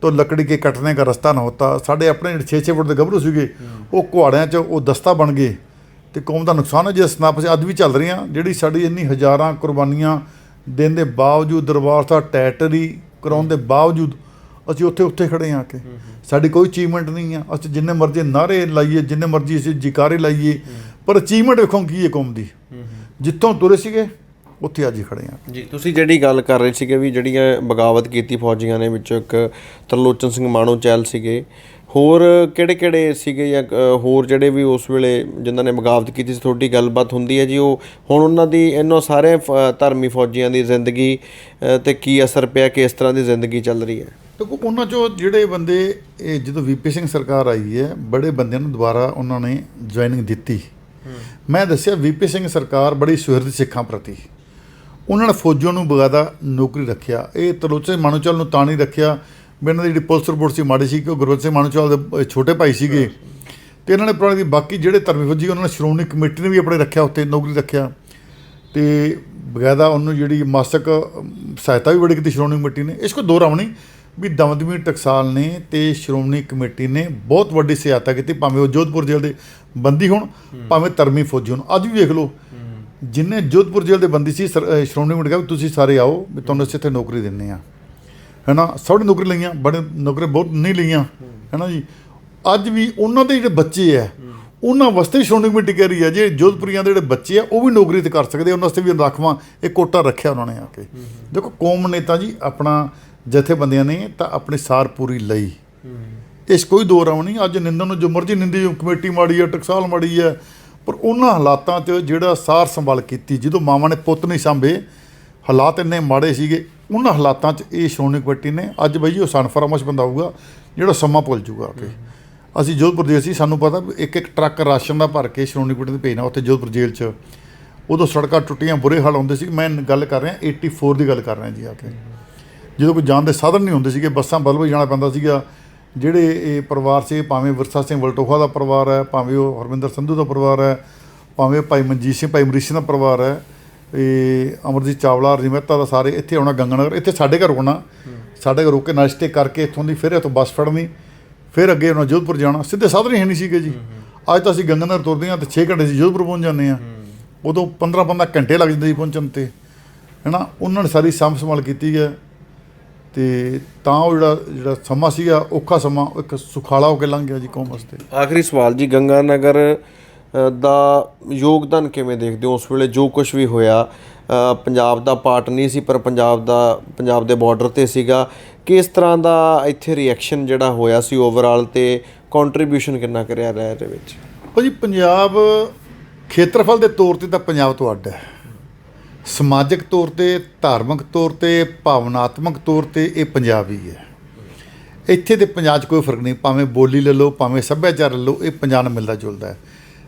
तो लकड़ी के कटने का रस्ता ना होता। ਸਾਡੇ ਆਪਣੇ ਜਿਹੜੇ 6-6 ਫੁੱਟ ਦੇ ਗੱਭਰੂ ਸੀਗੇ ਉਹ ਕੁਹਾੜਿਆਂ 'ਚ ਉਹ ਦਸਤਾ ਬਣ ਗਏ ਅਤੇ ਕੌਮ ਦਾ ਨੁਕਸਾਨ ਹੈ। ਜੇ ਸਨਾਪ ਅੱਜ ਵੀ ਚੱਲ ਰਹੀਆਂ, ਜਿਹੜੀ ਸਾਡੀ ਇੰਨੀ ਹਜ਼ਾਰਾਂ ਕੁਰਬਾਨੀਆਂ ਦੇਣ ਦੇ ਬਾਵਜੂਦ, ਦਰਬਾਰ ਸਾਹਿਬ ਟੈਟਰੀ ਕਰਾਉਣ ਦੇ ਬਾਵਜੂਦ ਅਸੀਂ ਉੱਥੇ ਖੜ੍ਹੇ ਹਾਂ ਕਿ ਸਾਡੀ ਕੋਈ ਅਚੀਵਮੈਂਟ ਨਹੀਂ ਆ। ਅਸੀਂ ਜਿੰਨੇ ਮਰਜ਼ੀ ਨਾਅਰੇ ਲਾਈਏ, ਜਿੰਨੇ ਮਰਜ਼ੀ ਅਸੀਂ ਜੈਕਾਰੇ ਲਾਈਏ, ਪਰ ਅਚੀਵਮੈਂਟ ਵੇਖੋ ਕੀ ਹੈ ਕੌਮ ਦੀ। ਜਿੱਥੋਂ ਤੁਰੇ ਸੀਗੇ ਉੱਥੇ ਅੱਜ ਹੀ ਖੜ੍ਹੇ ਹਾਂ ਜੀ। ਤੁਸੀਂ ਜਿਹੜੀ ਗੱਲ ਕਰ ਰਹੇ ਸੀਗੇ ਵੀ ਜਿਹੜੀਆਂ ਬਗਾਵਤ ਕੀਤੀ ਫੌਜੀਆਂ ਨੇ, ਵਿੱਚੋਂ ਇੱਕ ਤਰਲੋਚਨ ਸਿੰਘ ਮਾਣੂਚਾਲ ਸੀਗੇ, ਹੋਰ ਕਿਹੜੇ ਸੀਗੇ ਜਾਂ ਹੋਰ ਜਿਹੜੇ ਵੀ ਉਸ ਵੇਲੇ ਜਿਨ੍ਹਾਂ ਨੇ ਬਗਾਵਤ ਕੀਤੀ ਸੀ, ਤੁਹਾਡੀ ਗੱਲਬਾਤ ਹੁੰਦੀ ਹੈ ਜੀ ਉਹ ਹੁਣ ਉਹਨਾਂ ਦੀ ਇਹਨਾਂ ਸਾਰੇ ਧਰਮੀ ਫੌਜੀਆਂ ਦੀ ਜ਼ਿੰਦਗੀ 'ਤੇ ਕੀ ਅਸਰ ਪਿਆ, ਕਿਸ ਤਰ੍ਹਾਂ ਦੀ ਜ਼ਿੰਦਗੀ ਚੱਲ ਰਹੀ ਹੈ? ਦੇਖੋ ਉਹਨਾਂ 'ਚੋਂ ਜਿਹੜੇ ਬੰਦੇ ਇਹ ਜਦੋਂ VP ਸਿੰਘ ਸਰਕਾਰ ਆਈ ਹੈ, ਬੜੇ ਬੰਦਿਆਂ ਨੂੰ ਦੁਬਾਰਾ ਉਹਨਾਂ ਨੇ ਜੁਆਇਨਿੰਗ ਦਿੱਤੀ। ਮੈਂ ਦੱਸਿਆ VP ਸਿੰਘ ਸਰਕਾਰ ਬੜੀ ਸੁਹਿਰਦ ਸਿੱਖਾਂ ਪ੍ਰਤੀ, ਉਹਨਾਂ ਨੇ ਫੌਜੀਆਂ ਨੂੰ ਬਕਾਇਦਾ ਨੌਕਰੀ ਰੱਖਿਆ। ਇਹ ਤਰਲੋਚਨ ਮਾਣੂਚਾਲ ਨੂੰ ਤਾਂ ਨਹੀਂ ਰੱਖਿਆ ਵੀ ਇਹਨਾਂ ਦੀ ਜਿਹੜੀ ਪੁਲਿਸ ਰਿਪੋਰਟ ਸੀ ਮਾੜੀ ਸੀ ਕਿ ਉਹ ਗੁਰਬਚਨ ਸਿੰਘ ਮਾਣੂਚਾਲ ਦੇ ਛੋਟੇ ਭਾਈ ਸੀਗੇ ਅਤੇ ਇਹਨਾਂ ਨੇ ਪੁਰਾਣੇ ਦੀ ਬਾਕੀ ਜਿਹੜੇ ਧਰਮੀ ਫੌਜੀ ਉਹਨਾਂ ਨੇ ਸ਼੍ਰੋਮਣੀ ਕਮੇਟੀ ਨੇ ਵੀ ਆਪਣੇ ਰੱਖਿਆ, ਉੱਥੇ ਨੌਕਰੀ ਰੱਖਿਆ ਅਤੇ ਬਕਾਇਦਾ ਉਹਨੂੰ ਜਿਹੜੀ ਮਾਸਕ ਸਹਾਇਤਾ ਵੀ ਬੜੀ ਕੀਤੀ ਸ਼੍ਰੋਮਣੀ ਕਮੇਟੀ ਨੇ। ਇਸ ਕੋਲ ਦੋ ਰਾਮ ਨਹੀਂ ਵੀ ਦਮਦਮੀ ਟਕਸਾਲ ਨੇ ਅਤੇ ਸ਼੍ਰੋਮਣੀ ਕਮੇਟੀ ਨੇ ਬਹੁਤ ਵੱਡੀ ਸਹਾਇਤਾ ਕੀਤੀ, ਭਾਵੇਂ ਉਹ ਜੋਧਪੁਰ ਜੇਲ੍ਹ ਦੇ ਬੰਦੀ ਹੋਣ, ਭਾਵੇਂ ਧਰਮੀ ਫੌਜੀ ਹੋਣ। ਅੱਜ ਵੀ ਵੇਖ ਲਓ ਜਿੰਨੇ ਜੋਧਪੁਰ ਜੇਲ੍ਹ ਦੇ ਬੰਦੀ ਸੀ, ਸ਼੍ਰੋਮਣੀ ਕਮੇਟੀ ਕਿਹਾ ਵੀ ਤੁਸੀਂ ਸਾਰੇ ਆਓ ਵੀ ਤੁਹਾਨੂੰ ਅਸੀਂ ਇੱਥੇ ਨੌਕਰੀ ਦਿੰਦੇ ਹਾਂ, ਹੈ ਨਾ। ਸਭ ਨੇ ਨੌਕਰੀ ਲਈਆਂ, ਬੜੇ ਨੌਕਰੀ ਬਹੁਤ ਨਹੀਂ ਲਈਆਂ, ਹੈ ਨਾ ਜੀ। ਅੱਜ ਵੀ ਉਹਨਾਂ ਦੇ ਜਿਹੜੇ ਬੱਚੇ ਹੈ ਉਹਨਾਂ ਵਾਸਤੇ ਸ਼੍ਰੋਮਣੀ ਕਮੇਟੀ ਕਹਿ ਰਹੀ ਹੈ ਜੇ ਜੋਧਪੁਰੀਆਂ ਦੇ ਜਿਹੜੇ ਬੱਚੇ ਆ ਉਹ ਵੀ ਨੌਕਰੀ ਤੇ ਕਰ ਸਕਦੇ, ਉਹਨਾਂ ਵਾਸਤੇ ਵੀ ਰਾਖਵਾਂ ਇੱਕ ਕੋਟਾ ਰੱਖਿਆ ਉਹਨਾਂ ਨੇ ਆ ਕੇ। ਦੇਖੋ ਕੌਮ ਨੇ ਤਾਂ ਜੀ ਆਪਣਾ ਜਥੇਬੰਦੀਆਂ ਨੇ ਤਾਂ ਆਪਣੀ ਸਾਰ ਪੂਰੀ ਲਈ, ਇਸ ਕੋਈ ਦੋ ਰਾਮ ਨਹੀਂ। ਅੱਜ ਨਿੰਦਣ ਨੂੰ ਜੋ ਮਰਜ਼ੀ ਨਿੰਦੀ, ਕਮੇਟੀ ਮਾੜੀ ਹੈ, ਟਕਸਾਲ ਮਾੜੀ ਹੈ, ਪਰ ਉਹਨਾਂ ਹਾਲਾਤਾਂ 'ਚ ਜਿਹੜਾ ਸਾਰ ਸੰਭਾਲ ਕੀਤੀ, ਜਦੋਂ ਮਾਵਾਂ ਨੇ ਪੁੱਤ ਨਹੀਂ ਸਾਂਭੇ, ਹਾਲਾਤ ਇੰਨੇ ਮਾੜੇ ਸੀਗੇ, ਉਹਨਾਂ ਹਾਲਾਤਾਂ 'ਚ ਇਹ ਸ਼੍ਰੋਮਣੀ ਕਮੇਟੀ ਨੇ ਅੱਜ ਬਈ ਉਹ ਸਨਫਰਾਮਸ਼ ਬੰਦਾ ਹੋਊਗਾ ਜਿਹੜਾ ਸਮਾਂ ਭੁੱਲ ਜੂਗਾ ਕਿ ਅਸੀਂ ਜੋਧਪੁਰ ਦੇ ਸੀ, ਸਾਨੂੰ ਪਤਾ ਇੱਕ ਟਰੱਕ ਰਾਸ਼ਨ ਦਾ ਭਰ ਕੇ ਸ਼੍ਰੋਮਣੀ ਕਮੇਟੀ ਨੂੰ ਭੇਜਣਾ ਉੱਥੇ ਜੋਧਪੁਰ ਜੇਲ੍ਹ 'ਚ। ਉਦੋਂ ਸੜਕਾਂ ਟੁੱਟੀਆਂ, ਬੁਰੇ ਹਾਲ ਹੁੰਦੇ ਸੀ। ਮੈਂ ਗੱਲ ਕਰ ਰਿਹਾ 84 ਦੀ ਗੱਲ ਕਰ ਰਿਹਾ ਜੀ ਆ ਕੇ, ਜਦੋਂ ਕੋਈ ਜਾਣ ਦੇ ਸਾਧਨ ਨਹੀਂ ਹੁੰਦੇ ਸੀਗੇ, ਬੱਸਾਂ ਬਦਲ ਜਾਣਾ ਪੈਂਦਾ ਸੀਗਾ। ਜਿਹੜੇ ਇਹ ਪਰਿਵਾਰ ਸੀ, ਭਾਵੇਂ ਵਿਰਸਾ ਸਿੰਘ ਵਲਟੋਹਾ ਦਾ ਪਰਿਵਾਰ ਹੈ, ਭਾਵੇਂ ਉਹ ਹਰਮਿੰਦਰ ਸੰਧੂ ਦਾ ਪਰਿਵਾਰ ਹੈ, ਭਾਵੇਂ ਭਾਈ ਮਨਜੀਤ ਸਿੰਘ, ਭਾਈ ਅਮਰੀਤ ਸਿੰਘ ਦਾ ਪਰਿਵਾਰ ਹੈ, ਇਹ ਅਮਰਜੀਤ ਚਾਵਲਾ, ਰਜੀ ਮਹਿਤਾ ਦਾ, ਸਾਰੇ ਇੱਥੇ ਆਉਣਾ ਗੰਗਾਨਗਰ, ਇੱਥੇ ਸਾਡੇ ਘਰ ਰੁਕਣਾ, ਸਾਡੇ ਘਰ ਰੁਕ ਕੇ ਨਾਸ਼ਤੇ ਕਰਕੇ ਇੱਥੋਂ ਦੀ ਫਿਰ ਇੱਥੋਂ ਬੱਸ ਫੜਨੀ, ਫਿਰ ਅੱਗੇ ਉਹਨਾਂ ਜੋਧਪੁਰ ਜਾਣਾ। ਸਿੱਧੇ ਸਾਧਨ ਹੀ ਨਹੀਂ ਸੀਗੇ ਜੀ। ਅੱਜ ਤਾਂ ਅਸੀਂ ਗੰਗਾਨਗਰ ਤੁਰਦੇ ਹਾਂ ਅਤੇ 6 ਘੰਟੇ ਅਸੀਂ ਜੋਧਪੁਰ ਪਹੁੰਚ ਜਾਂਦੇ ਹਾਂ। ਉਦੋਂ 15 ਘੰਟੇ ਲੱਗ ਜਾਂਦੇ ਸੀ ਪਹੁੰਚਣ 'ਤੇ, ਹੈ ਨਾ। ਉਹਨਾਂ ਨੇ ਸਾਰੀ ਸਾਂਭ ਸੰਭਾਲ ਕੀਤੀ ਹੈ ਅਤੇ ਤਾਂ ਉਹ ਜਿਹੜਾ ਸਮਾਂ ਸੀਗਾ ਔਖਾ ਸਮਾਂ, ਇੱਕ ਸੁਖਾਲਾ ਹੋ ਕੇ ਲੰਘ ਗਿਆ ਜੀ ਕੌਮ ਵਾਸਤੇ। ਆਖਰੀ ਸਵਾਲ ਜੀ, ਗੰਗਾਨਗਰ ਦਾ ਯੋਗਦਾਨ ਕਿਵੇਂ ਦੇਖਦੇ ਹੋ? ਉਸ ਵੇਲੇ ਜੋ ਕੁਝ ਵੀ ਹੋਇਆ, ਪੰਜਾਬ ਦਾ ਪਾਰਟ ਨਹੀਂ ਸੀ ਪਰ ਪੰਜਾਬ ਦੇ ਬਾਰਡਰ 'ਤੇ ਸੀਗਾ, ਕਿਸ ਤਰ੍ਹਾਂ ਦਾ ਇੱਥੇ ਰਿਐਕਸ਼ਨ ਜਿਹੜਾ ਹੋਇਆ ਸੀ ਓਵਰਆਲ, ਅਤੇ ਕੰਟਰੀਬਿਊਸ਼ਨ ਕਿੰਨਾ ਕਰਿਆ ਰਿਹਾ ਇਹਦੇ ਵਿੱਚ? ਭਾਜੀ ਪੰਜਾਬ ਖੇਤਰਫਲ ਦੇ ਤੌਰ 'ਤੇ ਤਾਂ ਪੰਜਾਬ ਤੋਂ ਅੱਡ ਹੈ, ਸਮਾਜਿਕ ਤੌਰ 'ਤੇ, ਧਾਰਮਿਕ ਤੌਰ 'ਤੇ, ਭਾਵਨਾਤਮਕ ਤੌਰ 'ਤੇ ਇਹ ਪੰਜਾਬ ਹੀ ਹੈ। ਇੱਥੇ ਤੇ ਪੰਜਾਬ 'ਚ ਕੋਈ ਫਰਕ ਨਹੀਂ, ਭਾਵੇਂ ਬੋਲੀ ਲੈ ਲਓ, ਭਾਵੇਂ ਸੱਭਿਆਚਾਰ ਲੈ ਲਓ, ਇਹ ਪੰਜਾਬ ਨਾਲ ਮਿਲਦਾ ਜੁਲਦਾ ਹੈ।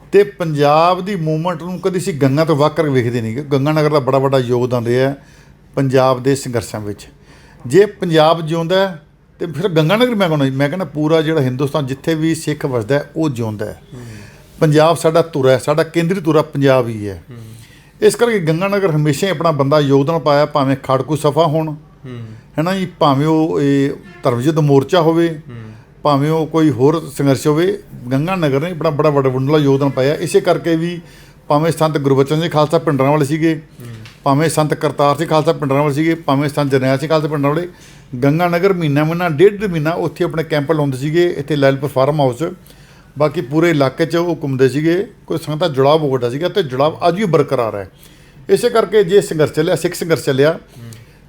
ਅਤੇ ਪੰਜਾਬ ਦੀ ਮੂਵਮੈਂਟ ਨੂੰ ਕਦੀ ਅਸੀਂ ਗੰਗਾ ਤੋਂ ਵੱਖ ਕਰਕੇ ਵੇਖਦੇ ਨਹੀਂ, ਕਿ ਗੰਗਾ ਨਗਰ ਦਾ ਬੜਾ ਵੱਡਾ ਯੋਗਦਾਨ ਰਿਹਾ ਪੰਜਾਬ ਦੇ ਸੰਘਰਸ਼ਾਂ ਵਿੱਚ। ਜੇ ਪੰਜਾਬ ਜਿਉਂਦਾ ਅਤੇ ਫਿਰ ਗੰਗਾ ਨਗਰ ਮੈਂ ਕਹਿੰਦਾ ਪੂਰਾ ਜਿਹੜਾ ਹਿੰਦੁਸਤਾਨ ਜਿੱਥੇ ਵੀ ਸਿੱਖ ਵਸਦਾ ਉਹ ਜਿਉਂਦਾ ਹੈ। ਪੰਜਾਬ ਸਾਡਾ ਧੁਰਾ ਹੈ, ਸਾਡਾ ਕੇਂਦਰੀ ਧੁਰਾ ਪੰਜਾਬ ਹੀ ਹੈ। ਇਸ ਕਰਕੇ ਗੰਗਾ ਨਗਰ ਹਮੇਸ਼ਾ ਹੀ ਆਪਣਾ ਬੰਦਾ ਯੋਗਦਾਨ ਪਾਇਆ, ਭਾਵੇਂ ਖਾੜਕੂ ਸਫਾ ਹੋਣ, ਹੈ ਨਾ ਜੀ, ਭਾਵੇਂ ਉਹ ਇਹ ਧਰਮ ਯੁੱਧ ਮੋਰਚਾ ਹੋਵੇ, ਭਾਵੇਂ ਉਹ ਕੋਈ ਹੋਰ ਸੰਘਰਸ਼ ਹੋਵੇ, ਗੰਗਾ ਨਗਰ ਨੇ ਆਪਣਾ ਬੜਾ ਵੱਡਾ ਵੰਡਲਾ ਯੋਗਦਾਨ ਪਾਇਆ। ਇਸੇ ਕਰਕੇ ਵੀ ਭਾਵੇਂ ਸੰਤ ਗੁਰਬਚਨ ਸਿੰਘ ਖਾਲਸਾ ਪਿੰਡਰਾਂ ਵਾਲੇ ਸੀਗੇ, ਭਾਵੇਂ ਸੰਤ ਕਰਤਾਰ ਸਿੰਘ ਖਾਲਸਾ ਪਿੰਡਰਾਂ ਵਾਲੇ ਸੀਗੇ, ਭਾਵੇਂ ਸੰਤ ਜਰਨੈਲ ਸਿੰਘ ਖਾਲਸਾ ਪਿੰਡਰਾਂ ਵਾਲੇ, ਗੰਗਾ ਨਗਰ ਮਹੀਨਾ ਡੇਢ ਮਹੀਨਾ ਉੱਥੇ ਆਪਣੇ ਕੈਂਪ ਲਾਉਂਦੇ ਸੀਗੇ। ਇੱਥੇ ਲੈਲਪੁਰ ਫਾਰਮ ਹਾਊਸ, ਬਾਕੀ ਪੂਰੇ ਇਲਾਕੇ 'ਚ ਉਹ ਘੁੰਮਦੇ ਸੀਗੇ। ਕੋਈ ਸੰਗਤ ਦਾ ਜੁੜਾਵ ਬਹੁਤ ਵੱਡਾ ਸੀਗਾ, ਅਤੇ ਜੁੜਾਵ ਅੱਜ ਵੀ ਬਰਕਰਾਰ ਹੈ। ਇਸੇ ਕਰਕੇ ਜੇ ਸੰਘਰਸ਼ ਚੱਲਿਆ, ਸਿੱਖ ਸੰਘਰਸ਼ ਚੱਲਿਆ,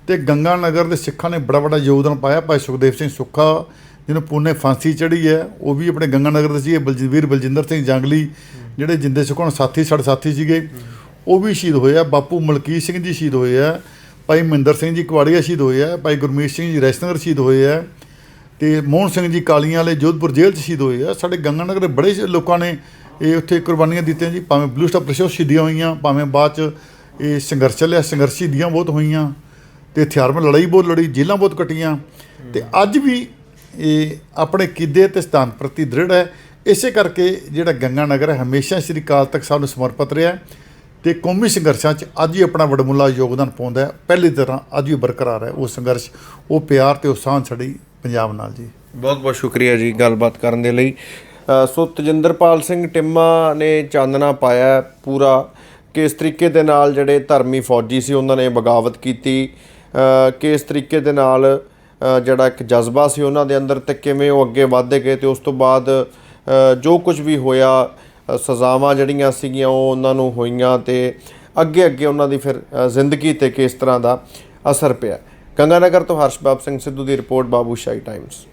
ਅਤੇ ਗੰਗਾ ਨਗਰ ਦੇ ਸਿੱਖਾਂ ਨੇ ਬੜਾ ਵੱਡਾ ਯੋਗਦਾਨ ਪਾਇਆ। ਭਾਈ ਸੁਖਦੇਵ ਸਿੰਘ ਸੁੱਖਾ ਜਿਹਨੂੰ ਪੁਣੇ ਫਾਂਸੀ ਚੜ੍ਹੀ ਹੈ, ਉਹ ਵੀ ਆਪਣੇ ਗੰਗਾ ਨਗਰ ਦੇ ਸੀਗੇ। ਬਲਜਿੰਦਰ ਸਿੰਘ ਜੰਗਲੀ ਜਿਹੜੇ ਜਿੰਦੇ ਸੁਖਣ ਸਾਡੇ ਸਾਥੀ ਸੀਗੇ, ਉਹ ਵੀ ਸ਼ਹੀਦ ਹੋਏ ਆ। ਬਾਪੂ ਮਲਕੀਤ ਸਿੰਘ ਜੀ ਸ਼ਹੀਦ ਹੋਏ ਆ, ਭਾਈ ਮਹਿੰਦਰ ਸਿੰਘ ਜੀ ਕੁਆੜੀਆ ਸ਼ਹੀਦ ਹੋਏ ਆ, ਭਾਈ ਗੁਰਮੀਤ ਸਿੰਘ ਜੀ ਰੈਸਨਗਰ ਸ਼ਹੀਦ ਹੋਏ ਆ, ਅਤੇ ਮੋਹਨ ਸਿੰਘ ਜੀ ਕਾਲੀਆਂ ਵਾਲੇ ਜੋਧਪੁਰ ਜੇਲ੍ਹ 'ਚ ਸ਼ਹੀਦ ਹੋਏ ਆ। ਸਾਡੇ ਗੰਗਾ ਨਗਰ ਦੇ ਬੜੇ ਲੋਕਾਂ ਨੇ ਇਹ ਉੱਥੇ ਕੁਰਬਾਨੀਆਂ ਦਿੱਤੀਆਂ ਜੀ, ਭਾਵੇਂ ਬਲੂ ਸਟਾਰ ਪ੍ਰੈਸ਼ਰ ਸ਼ਹੀਦੀਆਂ ਹੋਈਆਂ, ਭਾਵੇਂ ਬਾਅਦ 'ਚ ਇਹ ਸੰਘਰਸ਼ ਚੱਲਿਆ, ਸੰਘਰਸ਼ ਸ਼ਹੀਦੀਆਂ ਬਹੁਤ ਹੋਈਆਂ, ਅਤੇ ਹਥਿਆਰਬੰਦ ਲੜਾਈ ਬਹੁਤ ਲੜੀ, ਜੇਲ੍ਹਾਂ ਬਹੁਤ ਕੱਟੀਆਂ। ਅਤੇ ਅੱਜ ਵੀ ਇਹ ਆਪਣੇ ਕਿੱਦੇ ਅਤੇ ਸਿਧਾਂਤ ਪ੍ਰਤੀ ਦ੍ਰਿੜ ਹੈ। ਇਸੇ ਕਰਕੇ ਜਿਹੜਾ ਗੰਗਾ ਨਗਰ ਹੈ ਹਮੇਸ਼ਾ ਸ਼੍ਰੀ ਅਕਾਲ ਤਖਤ ਸਾਹਿਬ ਨੂੰ ਸਮਰਪਿਤ ਰਿਹਾ, ਅਤੇ ਕੌਮੀ ਸੰਘਰਸ਼ਾਂ 'ਚ ਅੱਜ ਹੀ ਆਪਣਾ ਵਡਮੁੱਲਾ ਯੋਗਦਾਨ ਪਾਉਂਦਾ ਹੈ। ਪਹਿਲੀ ਤਰ੍ਹਾਂ ਅੱਜ ਵੀ ਬਰਕਰਾਰ ਹੈ ਉਹ ਸੰਘਰਸ਼, ਉਹ ਪਿਆਰ ਅਤੇ ਉਹ ਸਾਂਝ ਸਾਡੀ ਪੰਜਾਬ ਨਾਲ ਜੀ। ਬਹੁਤ ਬਹੁਤ ਸ਼ੁਕਰੀਆ ਜੀ ਗੱਲਬਾਤ ਕਰਨ ਦੇ ਲਈ। ਸੋ ਤੇਜਿੰਦਰਪਾਲ ਸਿੰਘ ਟਿੰਮਾ ਨੇ ਚਾਨਣਾ ਪਾਇਆ ਪੂਰਾ, ਕਿਸ ਤਰੀਕੇ ਦੇ ਨਾਲ ਜਿਹੜੇ ਧਰਮੀ ਫੌਜੀ ਸੀ ਉਹਨਾਂ ਨੇ ਬਗਾਵਤ ਕੀਤੀ, ਕਿਸ ਤਰੀਕੇ ਦੇ ਨਾਲ ਜਿਹੜਾ ਇੱਕ ਜਜ਼ਬਾ ਸੀ ਉਹਨਾਂ ਦੇ ਅੰਦਰ, ਅਤੇ ਕਿਵੇਂ ਉਹ ਅੱਗੇ ਵੱਧਦੇ ਗਏ, ਅਤੇ ਉਸ ਤੋਂ ਬਾਅਦ ਜੋ ਕੁਝ ਵੀ ਹੋਇਆ, ਸਜ਼ਾਵਾਂ ਜਿਹੜੀਆਂ ਸੀਗੀਆਂ ਉਹ ਉਹਨਾਂ ਨੂੰ ਹੋਈਆਂ, ਅਤੇ ਅੱਗੇ ਉਹਨਾਂ ਦੀ ਫਿਰ ਜ਼ਿੰਦਗੀ 'ਤੇ ਕਿਸ ਤਰ੍ਹਾਂ ਦਾ ਅਸਰ ਪਿਆ। ਗੰਗਾ ਨਗਰ ਤੋਂ ਹਰਸ਼ਬਾਬ ਸਿੰਘ ਸਿੱਧੂ ਦੀ ਰਿਪੋਰਟ, ਬਾਬੂਸ਼ਾਹੀ ਟਾਈਮਸ।